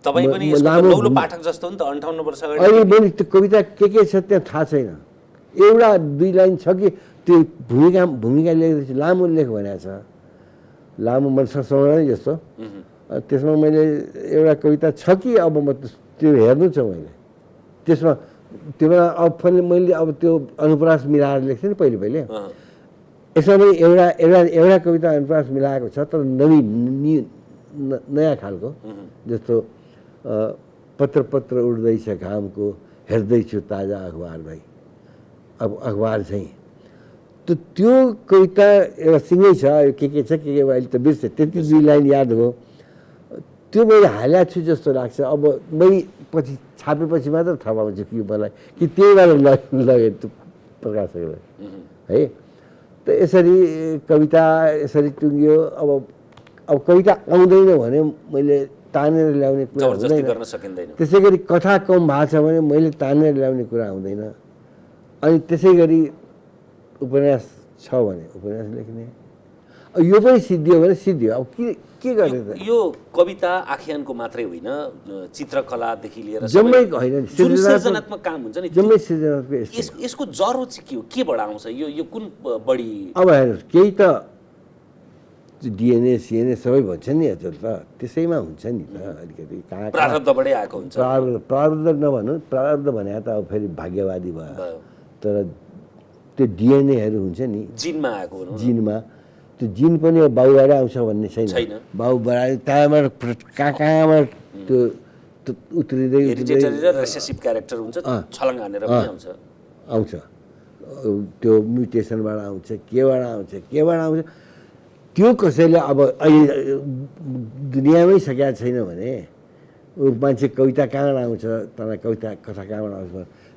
तपाईँ पनि यसको नौलो पाठक जस्तो हो नि त 58 वर्ष अगाडि अहिले पनि त्यो कविता के छ त्यहाँ थाहा छैन एउटा दुई लाइन छ कि त्यो भूमिका लेखेपछि लामो लेख भनेको छ लामो मनसँग समाउनै जस्तो त्यसमा मैले एउटा कविता छ कि अब म त्यो हेर्नु छ मैले त्यसमा त्यो बेला अब मैले अब त्यो अनुप्रास मिलाएर लेख्थेँ नि पहिले यसमा पनि एउटा कविता अनुप्रास मिलाएको छ तर नयाँ खालको जस्तो पत्र पत्र उड्दैछ घामको हेर्दैछु ताजा अखबार भाइ अब अखबार चाहिँ त्यो कविता एउटा सिँगै छ के छ के अहिले त बिर्सेँ त्यति दुई लाइन याद हो त्यो मैले हालेको छु जस्तो लाग्छ अब मैले पछि छापेपछि मात्र थाहा पाउँछु कि मलाई कि त्यहीबाट लगेँ त्यो प्रकाशकलाई है त यसरी कविता यसरी टुङ्गियो अब कविता आउँदैन भने मैले तानेर ल्याउने कुरा हुँदैन त्यसै गरी कथा कम भएको छ भने मैले तानेर ल्याउने कुरा हुँदैन अनि त्यसै गरी उपन्यास छ भने उपन्यास लेख्ने यो पनि सिद्धियो भने सिद्धियो अब के गर्ने त यो कविता आख्यानको मात्रै होइन चित्रकलादेखि लिएर जम्मै होइन जुन सृजनात्मक काम हुन्छ नि जम्मै सृजनात्मक यसको जरो चाहिँ के हो केबाट आउँछ यो कुन बढी अब हेर्नुहोस् केही त डिएनए सिएनए सबै भन्छ नि हजुर त त्यसैमा हुन्छ नि त अलिकति कहाँ प्रारब्धबाटै आएको हुन्छ प्रारब्ध नभनौँ प्रारब्ध भने त अब फेरि भाग्यवादी भयो तर त्यो डिएनएहरू हुन्छ नि जिनमा आएको जिनमा त्यो जिन पनि बाउबाट आउँछ भन्ने छैन बाउबाट त्यहाँबाट कहाँबाट त्यो उत्रिँदै रेसेसिभ क्यारेक्टर हुन्छ छलङ हानेर पनि आउँछ त्यो म्युटेसनबाट आउँछ केबाट आउँछ त्यो कसैले अब अहिले दुनियाँमै सकेका छैन भने मान्छे कविता कहाँबाट आउँछ तँलाई कविता कथा कहाँबाट आउँछ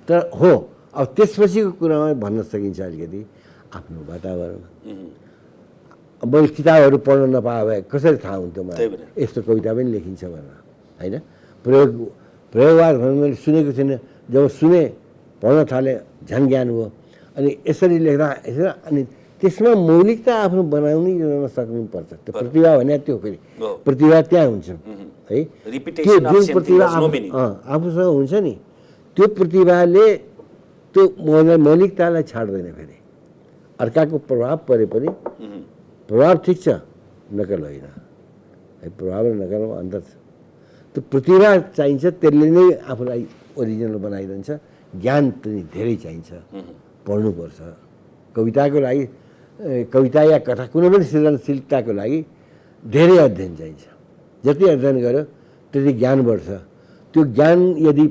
तर हो अब त्यसपछिको कुरामा भन्न सकिन्छ अलिकति आफ्नो वातावरण मैले किताबहरू पढ्न नपाए भए कसरी थाहा हुन्थ्यो मलाई यस्तो कविता पनि लेखिन्छ भनेर होइन प्रयोगवाद भने मैले सुनेको थिइनँ जब सुने पढ्न थालेँ झन् ज्ञान भयो अनि यसरी लेख्दा अनि त्यसमा मौलिकता आफ्नो बनाउनै सक्नुपर्छ त्यो प्रतिभा भने त्यो फेरि प्रतिभा त्यहाँ हुन्छ है त्यो जुन प्रतिभा आफूसँग हुन्छ नि त्यो प्रतिभाले त्यो मौलिकतालाई छाड्दैन फेरि अर्काको प्रभाव परे पनि प्रभाव ठिक छ नकल होइन है प्रभाव र नकलमा अन्तर छ त्यो प्रतिभा चाहिन्छ त्यसले नै आफूलाई ओरिजिनल बनाइरहन्छ ज्ञान पनि धेरै चाहिन्छ पढ्नुपर्छ कविताको लागि कविता या कथा कुनै पनि सृजनशीलताको लागि धेरै अध्ययन चाहिन्छ जति अध्ययन गर्यो त्यति ज्ञान बढ्छ त्यो ज्ञान यदि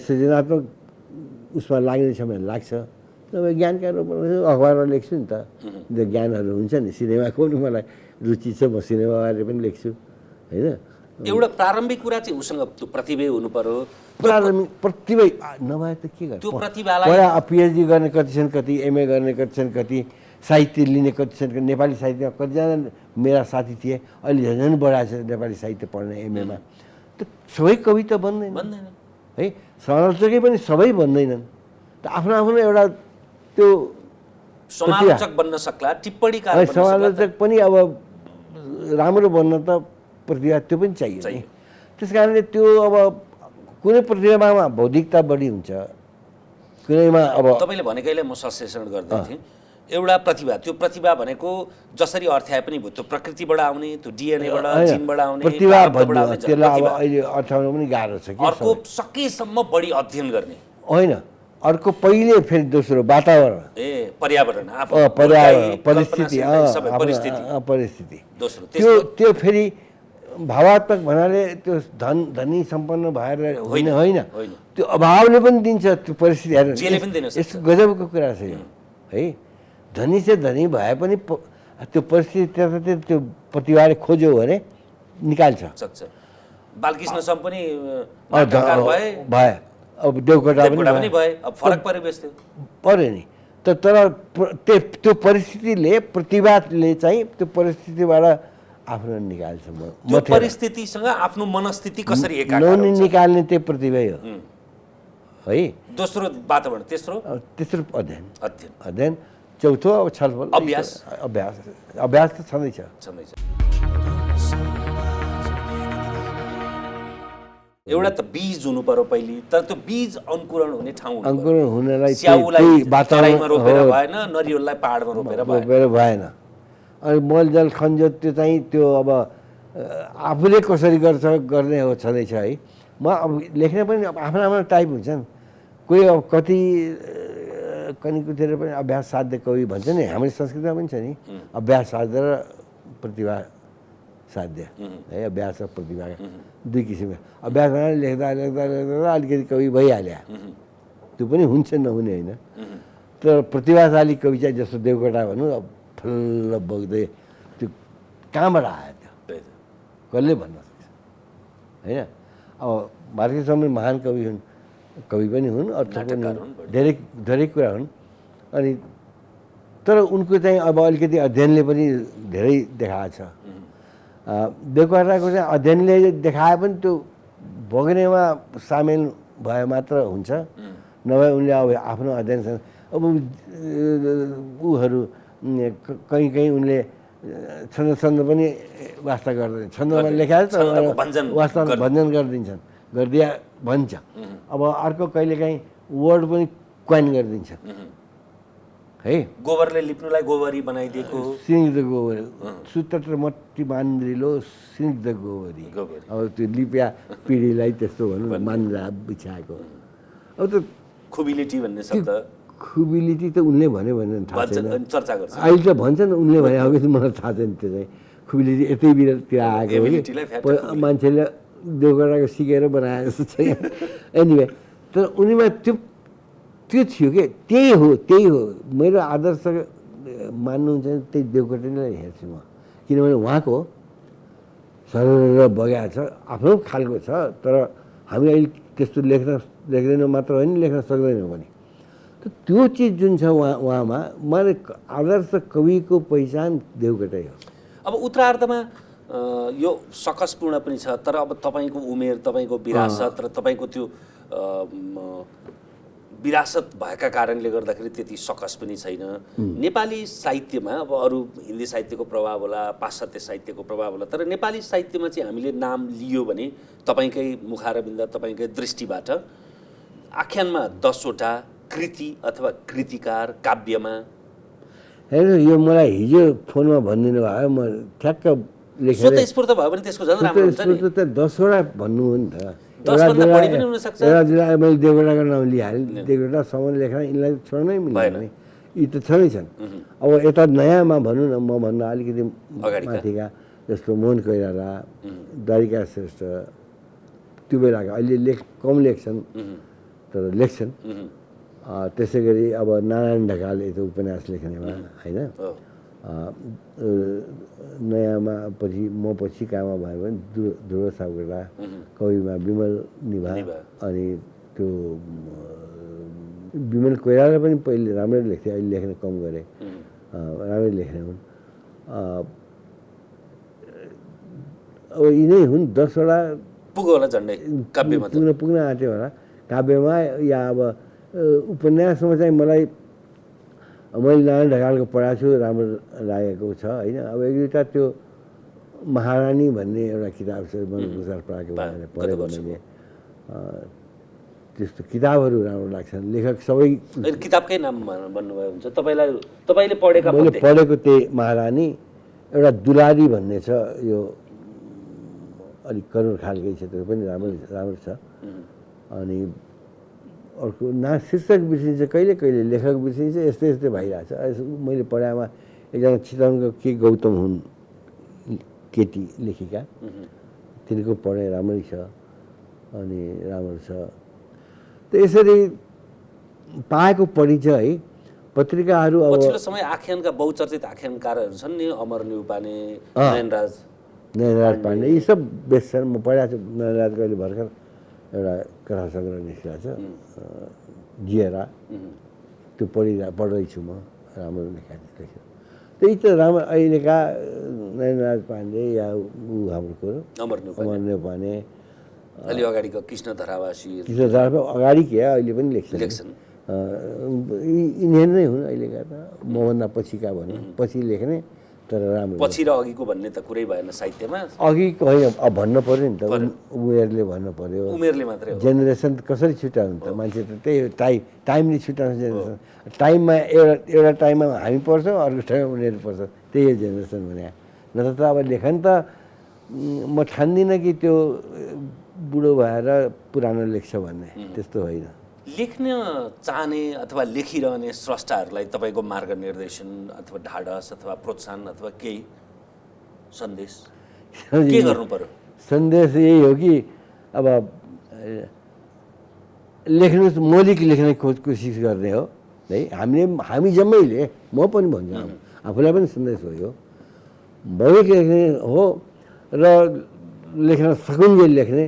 सृजनात्मक उसमा लाग्ने छ भने लाग्छ नभए ज्ञानका रूपमा अखबारमा लेख्छु नि त त्यो ज्ञानहरू हुन्छ नि सिनेमाको पनि मलाई रुचि छ म सिनेमाबारे पनि लेख्छु होइन एउटा प्रारम्भिक कुरा चाहिँ उसँग त्यो प्रतिभा हुनु पर्यो प्रारम्भिक प्रतिभा नभए त के गर्छ त्यो प्रतिभालाई पिएचडी गर्ने कति छन् कति एमए गर्ने कति छन् कति साहित्य लिने कति छन् नेपाली साहित्यमा कतिजना मेरा साथी थिए अहिले झन् बढाएको छ नेपाली साहित्य पढ्ने एमएमा त सबै कवि त बन्दैन है समालोचकै पनि सबै बन्दैनन् त आफ्नो आफ्नो एउटा त्यो समालोचक बन्न सक्ला टिप्पणीकार बन्न सक्ला समालोचक पनि अब राम्रो बन्न त प्रतिभा त्यो पनि चाहियो नि त्यस कारणले त्यो अब कुनै प्रतिभामा बौद्धिकता बढी हुन्छ कुनैमा अब तपाईँले भनेकैले म सशेषण गर्दै थिएँ एउटा प्रतिभा त्यो प्रतिभा भनेको जसरी अर्थ्याए पनि भयो त्यो प्रकृतिबाट आउने त्यो डिएनएबाट जिनबाट आउने प्रतिभा त्यसलाई अब अहिले अर्थाउन पनि गाह्रो छ कि अर्को सकेसम्म बढी अध्ययन गर्ने होइन अर्को पहिले फेरि दोस्रो वातावरण पर्यावरण परिस्थिति त्यो फेरि भावात्मक भन्नाले त्यो धनी सम्पन्न भएर होइन त्यो अभावले पनि दिन्छ त्यो परिस्थिति हेर्नु यस्तो गजबको कुरा छ यो है धनी चाहिँ धनी भए पनि त्यो परिस्थिति त्यो प्रतिभाले खोज्यो भने निकाल्छ। सक्छ। बालकृष्ण सम पनि नाटककार भए अब देवकोटा पनि भए, अब फरक परिवेश थियो पर्यो नि। त्यो परिस्थितिले प्रतिभाले चाहिँ त्यो परिस्थितिबाट आफ्नो निकाल्छ। त्यो परिस्थितिसँग आफ्नो मनस्थिति कसरी एकाकार हुन्छ निकाल्ने त्यो प्रतिभा हो है। दोस्रो वातावरण, तेस्रो अध्ययन, चौथो अब छलफल, अभ्यास त छँदैछ। एउटा त बीज हुनु पर्यो पहिले, तर त्यो बीज अंकुरण हुने ठाउँ हुनलाई स्याउलाई तराईमा रोपेर भएन, नरिवललाई पहाडमा रोपेर भएन। अनि मल जल खन्जो त्यो चाहिँ त्यो अब आफूले कसरी गर्ने हो छँदैछ है। म अब लेख्ने पनि अब आफ्नो आफ्नो टाइप हुन्छन्। कोही अब कति कनिकुतिर पनि अभ्यास साध्य कवि भन्छ नि, हाम्रो संस्कृतिमा पनि छ नि, अभ्यास साध्य र प्रतिभा साध्य है। अभ्यास र प्रतिभा दुई किसिमका। अभ्यासमा लेख्दा अलिकति कवि भइहाल्यो, त्यो पनि हुन्छ नहुने होइन। तर प्रतिभाशाली कवि चाहिँ जस्तो देवकोटा भनौँ, अब फल्ल बग्दै त्यो कहाँबाट आयो, त्यो कसले भन्न सक्छ होइन। अब भारतीय समय महान कवि हुन्, कवि पनि हुन्, अर्थ पनि धेरै कुरा हुन्। अनि तर उनको चाहिँ अब अलिकति अध्ययनले पनि धेरै देखाएको छ। देवकोटाको चाहिँ अध्ययनले देखाए पनि त्यो बग्नेमा सामेल भए मात्र हुन्छ, नभए उनले अब आफ्नो अध्ययनसँग अब ऊहरू कहीँ उनले छन्द पनि वास्ता गर्दैन। छन्दमा लेखाएको वास्ता भञ्जन गरिदिन्छन्, भन्छ। अब अर्को कहिलेकाहीँ वर्ड पनि क्वाइन गरिदिन्छ है। गोबरले लिप्नुलाई गोबरी बनाइदिएको, सिनिग्ध गोबरी, सूत्र मट्टी मान्द्रिलो सिनिग्ध गोबरी। अब त्यो लिपिया पिँढीलाई त्यस्तो भनौँ मान्द्रा बिछाएको। अब त खुबिलिटी भन्ने शब्द, खुबिलिटी त उनले भन्यो भने थाहा छैन, चर्चा गर्छ अहिले त भन्छन् उनले भने। अब मलाई थाहा छैन त्यो चाहिँ खुबिलिटी यतै बिरतिर आएको मान्छेले देवकोटाको सिकेर बनाए जस्तो छ। एनिवे तर उनीमा त्यो थियो कि त्यही हो मेरो आदर्श मान्नुहुन्छ त्यही देवकोटालाई हेर्छु म। किनभने उहाँको सरर बगाएको छ, आफ्नो खालको छ। तर हामी अहिले त्यस्तो लेख्दैनौँ मात्र होइन, लेख्न सक्दैनौँ पनि। त्यो चिज जुन छ उहाँमा, मैले आदर्श कविको पहिचान देवकोटै हो। अब उत्तरार्धमा यो सकसपूर्ण पनि छ, तर अब तपाईँको उमेर, तपाईँको विरासत र तपाईँको त्यो विरासत भएका कारणले गर्दाखेरि त्यति सकस पनि छैन। नेपाली साहित्यमा अब अरू हिन्दी साहित्यको प्रभाव होला, पाश्चात्य साहित्यको प्रभाव होला, तर नेपाली साहित्यमा चाहिँ हामीले नाम लियो भने तपाईँकै मुखारविन्द, तपाईँकै दृष्टिबाट आख्यानमा 10 वटा कृति अथवा कृतिकार, काव्यमा हेर्नु यो मलाई हिजो फोनमा भनिदिनु भयो, म ठ्याक्क लेखेर स्वतस्फूर्त भयो भने त्यसको झन् राम्रो हुन्छ नि। 10 वटा भन्नु हो नि त, 10 भन्दा बढी पनि हुन सक्छ। मैले देवकोटाको नाम लिइहालेँ, देवकोटासम्म लेख्न यिनलाई छोड्नै मिल्दैन, यी त छँदैछन्। अब यता नयाँमा भनौँ न, म भन्दा अलिकति माथिका जस्तो मोहन कोइराला, द्वारिका श्रेष्ठ, त्यो बेलाका अहिले कम लेख्छन् तर लेख्छन्। त्यसै गरी अब नारायण ढकाल यता उपन्यास लेख्नेमा होइन, नयाँमा पछि काममा भयो भने ध्रुव सापकोटा, कविमा विमल निभा। अनि त्यो विमल कोइराला पनि पहिले राम्रै लेख्थे, अहिले लेख्न कम गरे, राम्रै लेख्ने हुन्। अब यिनै हुन् 10 वटा पुग्यो होला झन्डै काव्यमा, पुग्न आँट्यो होला काव्यमा। या अब उपन्यासमा चाहिँ मैले नारायण ढकालको पढाएको छु, राम्रो लागेको छ होइन। अब एक दुईवटा त्यो महारानी भन्ने एउटा किताब छ, मनोप्रसाद पढाएको पढेँ मैले, त्यस्तो किताबहरू राम्रो लाग्छन्। लेखक सबै किताबकै नाम भन्नुभयो हुन्छ तपाईँले पढेका? मैले पढेको त्यही महारानी, एउटा दुलारी भन्ने छ, यो अलिक करुण खालकै छ, त्यो पनि राम्रो छ। अनि अर्को शीर्षक बिर्सिन्छ, कहिले कहिले लेखक बिर्सिन्छ, यस्तै भइरहेछ। मैले पढाएमा एकजना चितवनको के गौतम हुन् केटी लेखिका, तिनको पढाइ राम्रै छ अनि राम्रो छ। त यसरी पाएको पढिन्छ है पत्रिकाहरू। अब पछिल्लो समय आख्यानका बहुचर्चित आख्यानकारहरू छन् नि, अमर न्युपाने, नयनराज नयनराज पाण्डे यी सब बेस्ट छन्। म पढाएको छु नयनराजको अहिले भर्खर एउटा कथा सङ्ग्रह निस्किएको छ जिएरा, त्यो पढ्दैछु म, राम्रो लेखेको छ। त्यही त राम्रो अहिलेका नयनराज पाण्डे या ऊ हाम्रो अमर न्यौपाने अलि अगाडिको कृष्ण धरावासी अगाडि के अहिले पनि लेख्छन्। यिनीहरू नै हुन् अहिलेका त, मभन्दा पछिका भनौँ, पछि लेख्ने तर राम्रो। पछि र अघिको भन्ने त कुरै भएन साहित्यमा। अघिको होइन, अब भन्नु पऱ्यो नि त, उमेरले भन्नु पऱ्यो, उमेरले मात्रै हो। जेनेरेसन कसरी छुट्याउनु त, मान्छे त त्यही हो, टाइमले छुट्याउँछ जेनेरेसन। टाइममा एउटा टाइममा हामी पढ्छौँ, अर्को टाइममा उनीहरू पढ्छ, त्यही हो जेनेरेसन भने। नत्र त अब लेखन त म ठान्दिनँ कि त्यो बुढो भएर पुरानो लेख्छ भन्ने, त्यस्तो होइन। लेख्न चाहने अथवा लेखिरहने स्रष्टाहरूलाई तपाईँको मार्गनिर्देशन अथवा ढाडस अथवा प्रोत्साहन अथवा केही सन्देश के गर्नु पर्यो? सन्देश यही हो कि अब लेख्नु, मौलिक लेख्ने कोसिस गर्ने हो है। हामी जम्मैले, म पनि भन्छु, आफूलाई पनि सन्देश हो यो, मौलिक लेख्ने हो र लेख्न सकुन्जेल लेख्ने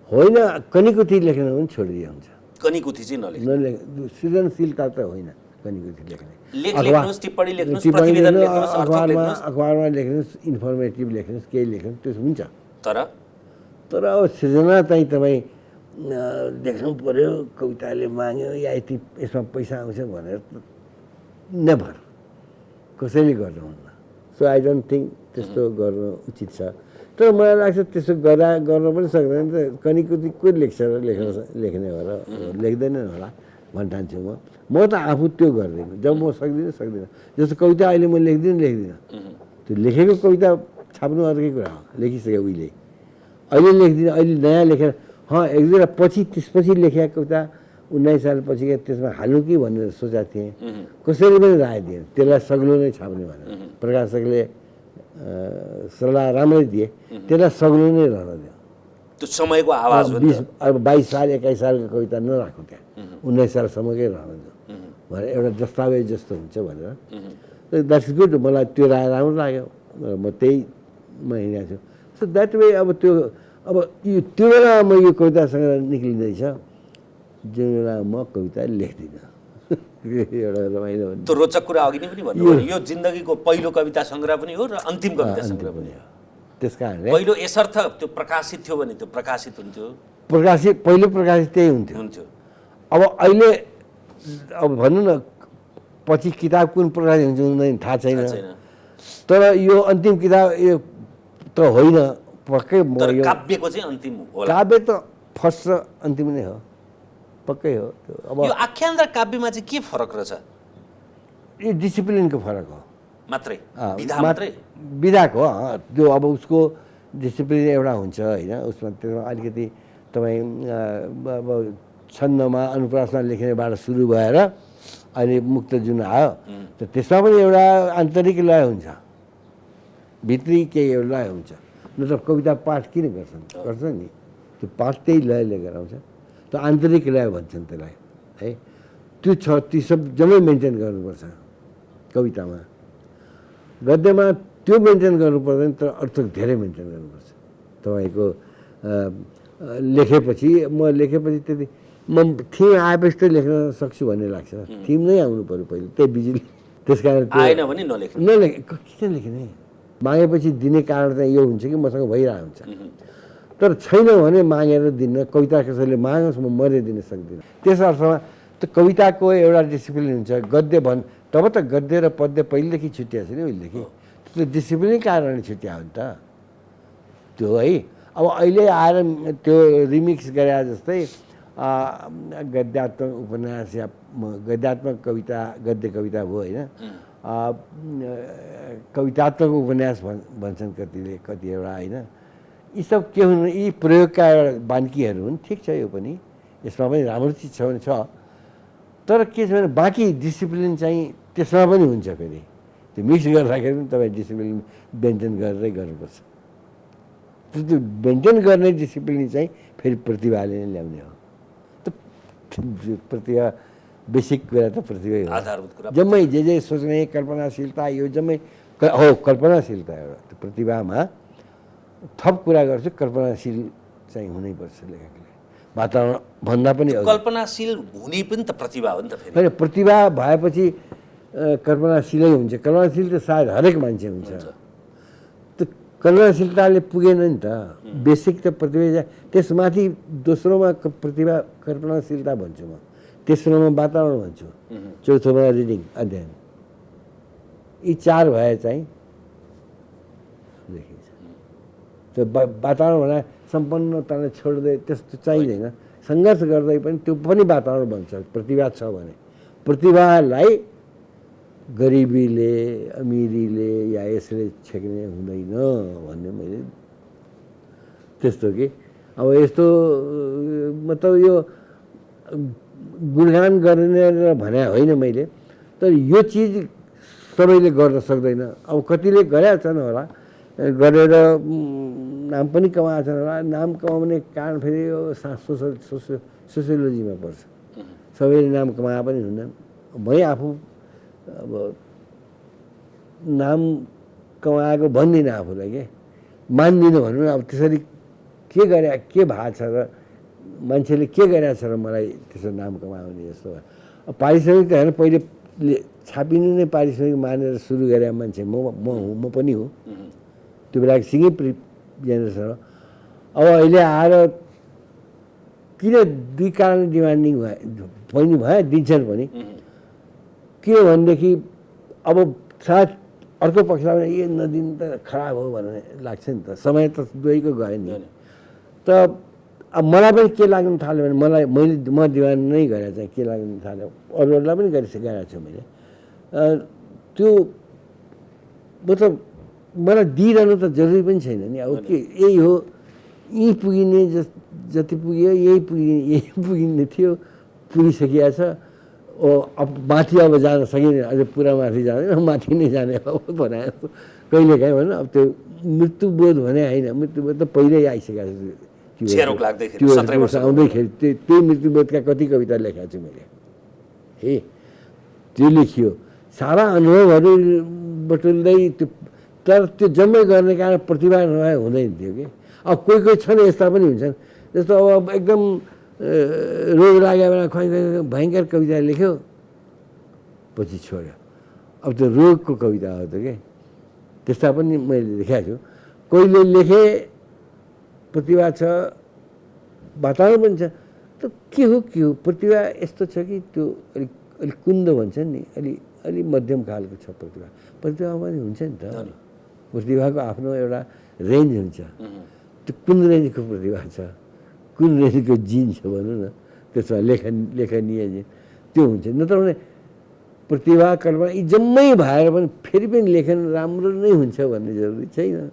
होइन। कनिकुथी लेख्न पनि छोडिदिए हुन्छ। कनिकुथी चाहिँ सृजनशीलता त होइन कनिकुथी लेख्ने। अखबारमा लेख्नुहोस्, इन्फर्मेटिभ लेख्नुहोस्, केही लेख्नुहोस्, त्यो हुन्छ। तर अब सृजना चाहिँ तपाईँ देख्नु पर्यो, कविताले माग्यो या यति यसमा पैसा आउँछ भनेर नेभर, कसैले गर्नुहुन्न। सो आई डोन्ट थिङ्क त्यस्तो गर्नु उचित छ। तर मलाई लाग्छ त्यसो गर्न पनि सक्दैन त, कनिकुथी को लेख्छ र लेख्ने हो र लेख्दैन होला भन्न ठान्छु म। म त आफू त्यो गर्दिनँ, जब म सक्दिनँ। जस्तो कविता अहिले म लेख्दिनँ, त्यो लेखेको कविता छाप्नु अर्कै कुरा हो, लेखिसक्यो उहिले। अहिले लेख्दिनँ, अहिले नयाँ लेखेर एक दुईवटा त्यसपछि लेखेको कविता 19 सालपछि त्यसमा हाल्नु कि भनेर सोचेको थिएँ, कसैले पनि राय दिएन, त्यसलाई सग्लो नै छाप्ने भनेर। प्रकाशकले सल्लाह राम्रै दिए, त्यसलाई सग्लो नै रहन दियो। त्यो समयको आवाज हो। 22 साल 21 सालको कविता नराख्नु त्यहाँ, 19 सालसम्मकै रहन दियो भनेर एउटा दस्तावेज जस्तो हुन्छ भनेर। द्याट्स गुड, मलाई त्यो राय राम्रो लाग्यो, म त्यहीमा हिँडेको छु। सो द्याट वे अब त्यो बेला म यो कवितासँग निक्लिँदैछ जुन बेला म कविता लेख्दिनँ। एउटा रमाइलो त्यो रोचक कुरा अघि नै पनि भन्नुभयो, यो जिन्दगीको पहिलो कविता सङ्ग्रह पनि हो र अन्तिम कविता सङ्ग्रह पनि हो। त्यस कारणले पहिलो यसर्थ त्यो प्रकाशित थियो भने त्यो प्रकाशित हुन्थ्यो, पहिलो प्रकाशित त्यही हुन्थ्यो। अब अहिले अब भन्नु न, पछि किताब कुन प्रकाशित हुन्छ हुँदैन थाहा छैन, तर यो अन्तिम किताब यो त होइन पक्कै। काव्यको चाहिँ अन्तिम होला। काव्य त फर्स्ट र अन्तिम नै हो, पक्कै हो। अब यो आख्यान र काव्यमा चाहिँ के फरक रहेछ? यो डिसिप्लिनको फरक हो मात्रै, मात्रै विधाको। त्यो अब उसको डिसिप्लिन एउटा हुन्छ होइन, उसमा त्यसमा अलिकति तपाईँ अब छन्दमा अनुप्रासमा लेख्नेबाट सुरु भएर अहिले मुक्त जुन आयो, त त्यसमा पनि एउटा आन्तरिक लय हुन्छ, भित्री केही एउटा लय हुन्छ। नत्र कविता पाठ किन गर्छ नि, त्यो पाठ त्यही लयले गराउँछ, त्यो आन्तरिक लय भन्छन् त्यसलाई है। त्यो छ, ती सब जम्मै मेन्टेन गर्नुपर्छ कवितामा। गद्यमा त्यो मेन्टेन गर्नु पर्दैन, तर अर्थ धेरै मेन्टेन गर्नुपर्छ। तपाईँको लेखेपछि त्यति म थिम आएपछि त लेख्न सक्छु भन्ने लाग्छ। थिम नै आउनु पऱ्यो पहिला, त्यही बिजुली। त्यस कारण आएन भने किन लेख्ने, मागेपछि दिने कारण चाहिँ यो हुन्छ कि मसँग भइरहेको हुन्छ। तर छैन भने मागेर दिन्न, कविता कसैले मागोस् म मरे दिन सक्दिनँ। त्यस अर्थमा त कविताको एउटा डिसिप्लिन हुन्छ। गद्य तब त गद्य र पद्य पहिलेदेखि छुट्याएको छ नि उहिलेदेखि, त्यो डिसिप्लिनै कारणले छुट्यायो नि त त्यो है। अब अहिले आएर त्यो रिमिक्स गरे जस्तै गद्यात्मक उपन्यास या गद्यात्मक कविता, गद्य कविता भयो होइन, कवितात्मक उपन्यास भन्छन् कति एउटा होइन। यी सब के हुन्, यी प्रयोगका एउटा बान्कीहरू हुन्, ठिक छ, यो पनि यसमा पनि राम्रो चिज छ भने छ। तर के छ भने बाँकी डिसिप्लिन चाहिँ त्यसमा पनि हुन्छ। फेरि त्यो मिक्स गर्दाखेरि पनि तपाईँ डिसिप्लिन मेन्टेन गरेरै गर्नुपर्छ। त्यो मेन्टेन गर्ने डिसिप्लिन चाहिँ फेरि प्रतिभाले नै ल्याउने हो। प्रतिभा बेसिक कुरा त प्रतिभा हो, आधारभूत कुरा। जम्मै जे सोच्ने कल्पनाशीलता, यो जम्मै हो कल्पनाशीलता एउटा। त्यो प्रतिभामा थप कुरा गर्छु, कल्पनाशील चाहिँ हुनैपर्छ लेखकले। वातावरण भन्दा पनि अघि। कल्पनाशील हुने पनि त प्रतिभा हो नि त फेरि। होइन, प्रतिभा भएपछि कल्पनाशीलै हुन्छ। कल्पनाशील त सायद हरेक मान्छे हुन्छ। त्यो कल्पनाशीलताले पुगेन नि त। बेसिक त प्रतिभा, त्यसमाथि दोस्रोमा प्रतिभा कल्पनाशीलता भन्छु म, तेस्रोमा वातावरण भन्छु, चौथोमा रिडिङ अध्ययन। यी 4 भए चाहिँ देखिन्छ। त्यो वातावरण भने सम्पन्नतालाई छोड्दै त्यस्तो चाहिँदैन। सङ्घर्ष गर्दै पनि त्यो पनि वातावरण बन्छ प्रतिभा छ भने। प्रतिभालाई गरिबीले, अमिरीले या यसले छेक्ने हुँदैन भन्ने मैले त्यस्तो कि अब यस्तो मतलब यो गुणगान गर्ने भने होइन मैले, तर यो चिज सबैले गर्न सक्दैन। अब कतिले गरेका छन् होला, गरेर नाम पनि कमाएको छन् होला। नाम कमाउने कारण फेरि यो सोसियोलोजीमा पर्छ। सबैले नाम कमाए पनि हुँदैन। मै आफू अब नाम कमाएको भन्दिनँ आफूलाई, के मान्दिनँ भनौँ न। अब त्यसरी के गरे, के भएको छ र मान्छेले के गरेको छ र मलाई त्यसो नाम कमाउने जस्तो। पारिश्रमिक त होइन, पहिले छापिनु नै पारिश्रमिक मानेर सुरु गरे मान्छे म पनि हो। त्यो बेला सँगै जेनेरेसन हो। अब अहिले आएर किन 2 कारण डिमान्डिङ पनि भयो, दिन्छन् पनि। किनभनेदेखि अब सायद अर्को पक्षलाई पनि यो नदिनु त खराब हो भन्ने लाग्छ नि त। समय त दुवैको गयो नि। त अब मलाई पनि के लाग्नु थाल्यो भने म डिमान्ड नै गरेर चाहिँ के लाग्नु थाल्यो, अरूहरूलाई पनि गरिसकेको छु मैले। त्यो मतलब मलाई दिइरहनु त जरुरी पनि छैन नि। अब के यही हो, यहीँ पुगिने जति पुग्यो यही पुगिने थियो, पुगिसकिया छ। अब माथि अब जान सकिँदैन, अझै पुरा माथि जाँदैन, माथि नै जाने अब भने कहिलेकाहीँ भनौँ। अब त्यो मृत्युबोध भने होइन, मृत्युबोध त पहिल्यै आइसकेको छ। त्यो आउँदैखेरि त्यही मृत्युबोधका कति कविता लेखेको छु मैले। त्यो लेखियो, सारा अनुभवहरू बटुल्दै त्यो। तर त्यो जम्मै गर्ने कारण प्रतिभा नभए हुँदैन थियो कि। अब कोही छन् यस्ता पनि हुन्छन्, जस्तो अब एकदम रोग लाग्यो भने खै भयङ्कर कविता लेख्यो, पछि छोड्यो। अब त्यो रोगको कविता हो त के। त्यस्ता पनि मैले लेखेको छु। कोहीले लेखे प्रतिभा छ, वातावरण पनि छ। त के हो प्रतिभा यस्तो छ कि त्यो अलिक कुन्द भन्छ नि, अलि मध्यम खालको छ प्रतिभा। प्रतिभा पनि हुन्छ नि त। प्रतिभाको आफ्नो एउटा रेन्ज हुन्छ। त्यो कुन रेन्जको प्रतिभा छ, कुन रेन्जको जिन छ भनौँ न, त्यसमा लेखनीय जिन त्यो हुन्छ। नत्र भने प्रतिभा, कल्पना यी जम्मै भएर पनि फेरि पनि लेखन राम्रो नै हुन्छ भन्ने जरुरी छैन।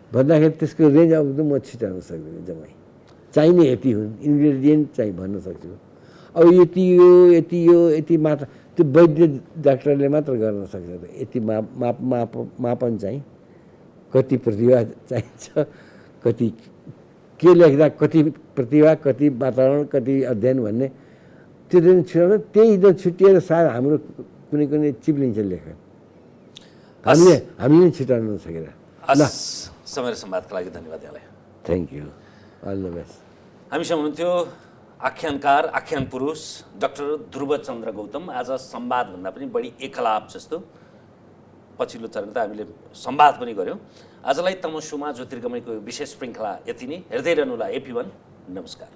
भन्दाखेरि त्यसको रेन्ज अब त म छिटाउन सक्दिनँ। जम्मै चाहिने यति हुन्, इन्ग्रेडियन्ट चाहिँ भन्न सक्छु। अब यति मात्र त्यो वैद्य डाक्टरले मात्र गर्न सक्छ। यति मापन चाहिँ कति प्रतिभा चाहिन्छ, कति के लेख्दा कति प्रतिभा, कति वातावरण, कति अध्ययन भन्ने त्यो दिन छुट्याउन। त्यही दिन छुट्टिएर सायद हाम्रो कुनै चिप्लिन्छ लेखन। हामीले छुट्याउन नसकेर। समय र संवादका लागि धन्यवाद यहाँलाई। Thank you, all the best. हामीसँग हुनुहुन्थ्यो आख्यानकार, आख्यान पुरुष डाक्टर ध्रुवचन्द्र गौतम। आज संवादभन्दा पनि बढी एकलाप जस्तो। पछिल्लो चरण त हामीले संवाद पनि गऱ्यौँ। आजलाई तमसुमा ज्योतिर्गमयको विशेष श्रृङ्खला यति नै। हेर्दै रहनुहोला AP1। नमस्कार।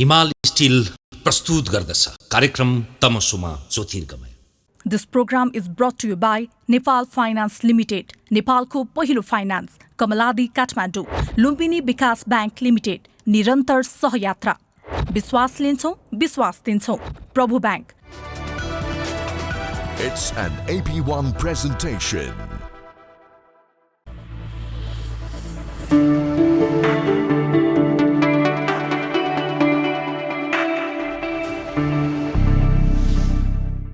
हिमाल स्टिल प्रस्तुत गर्दछ कार्यक्रम तमसुमा ज्योतिर्गमय। This program is brought to you by Nepal Finance Limited, नेपालको पहिलो फाइनान्स, कमलादी काठमाडौँ, लुम्बिनी विकास बैंक लिमिटेड, निरन्तर सहयात्रा। विश्वास लिन्छौं, विश्वास दिन्छौं। प्रभु bank. It's an AP1 presentation.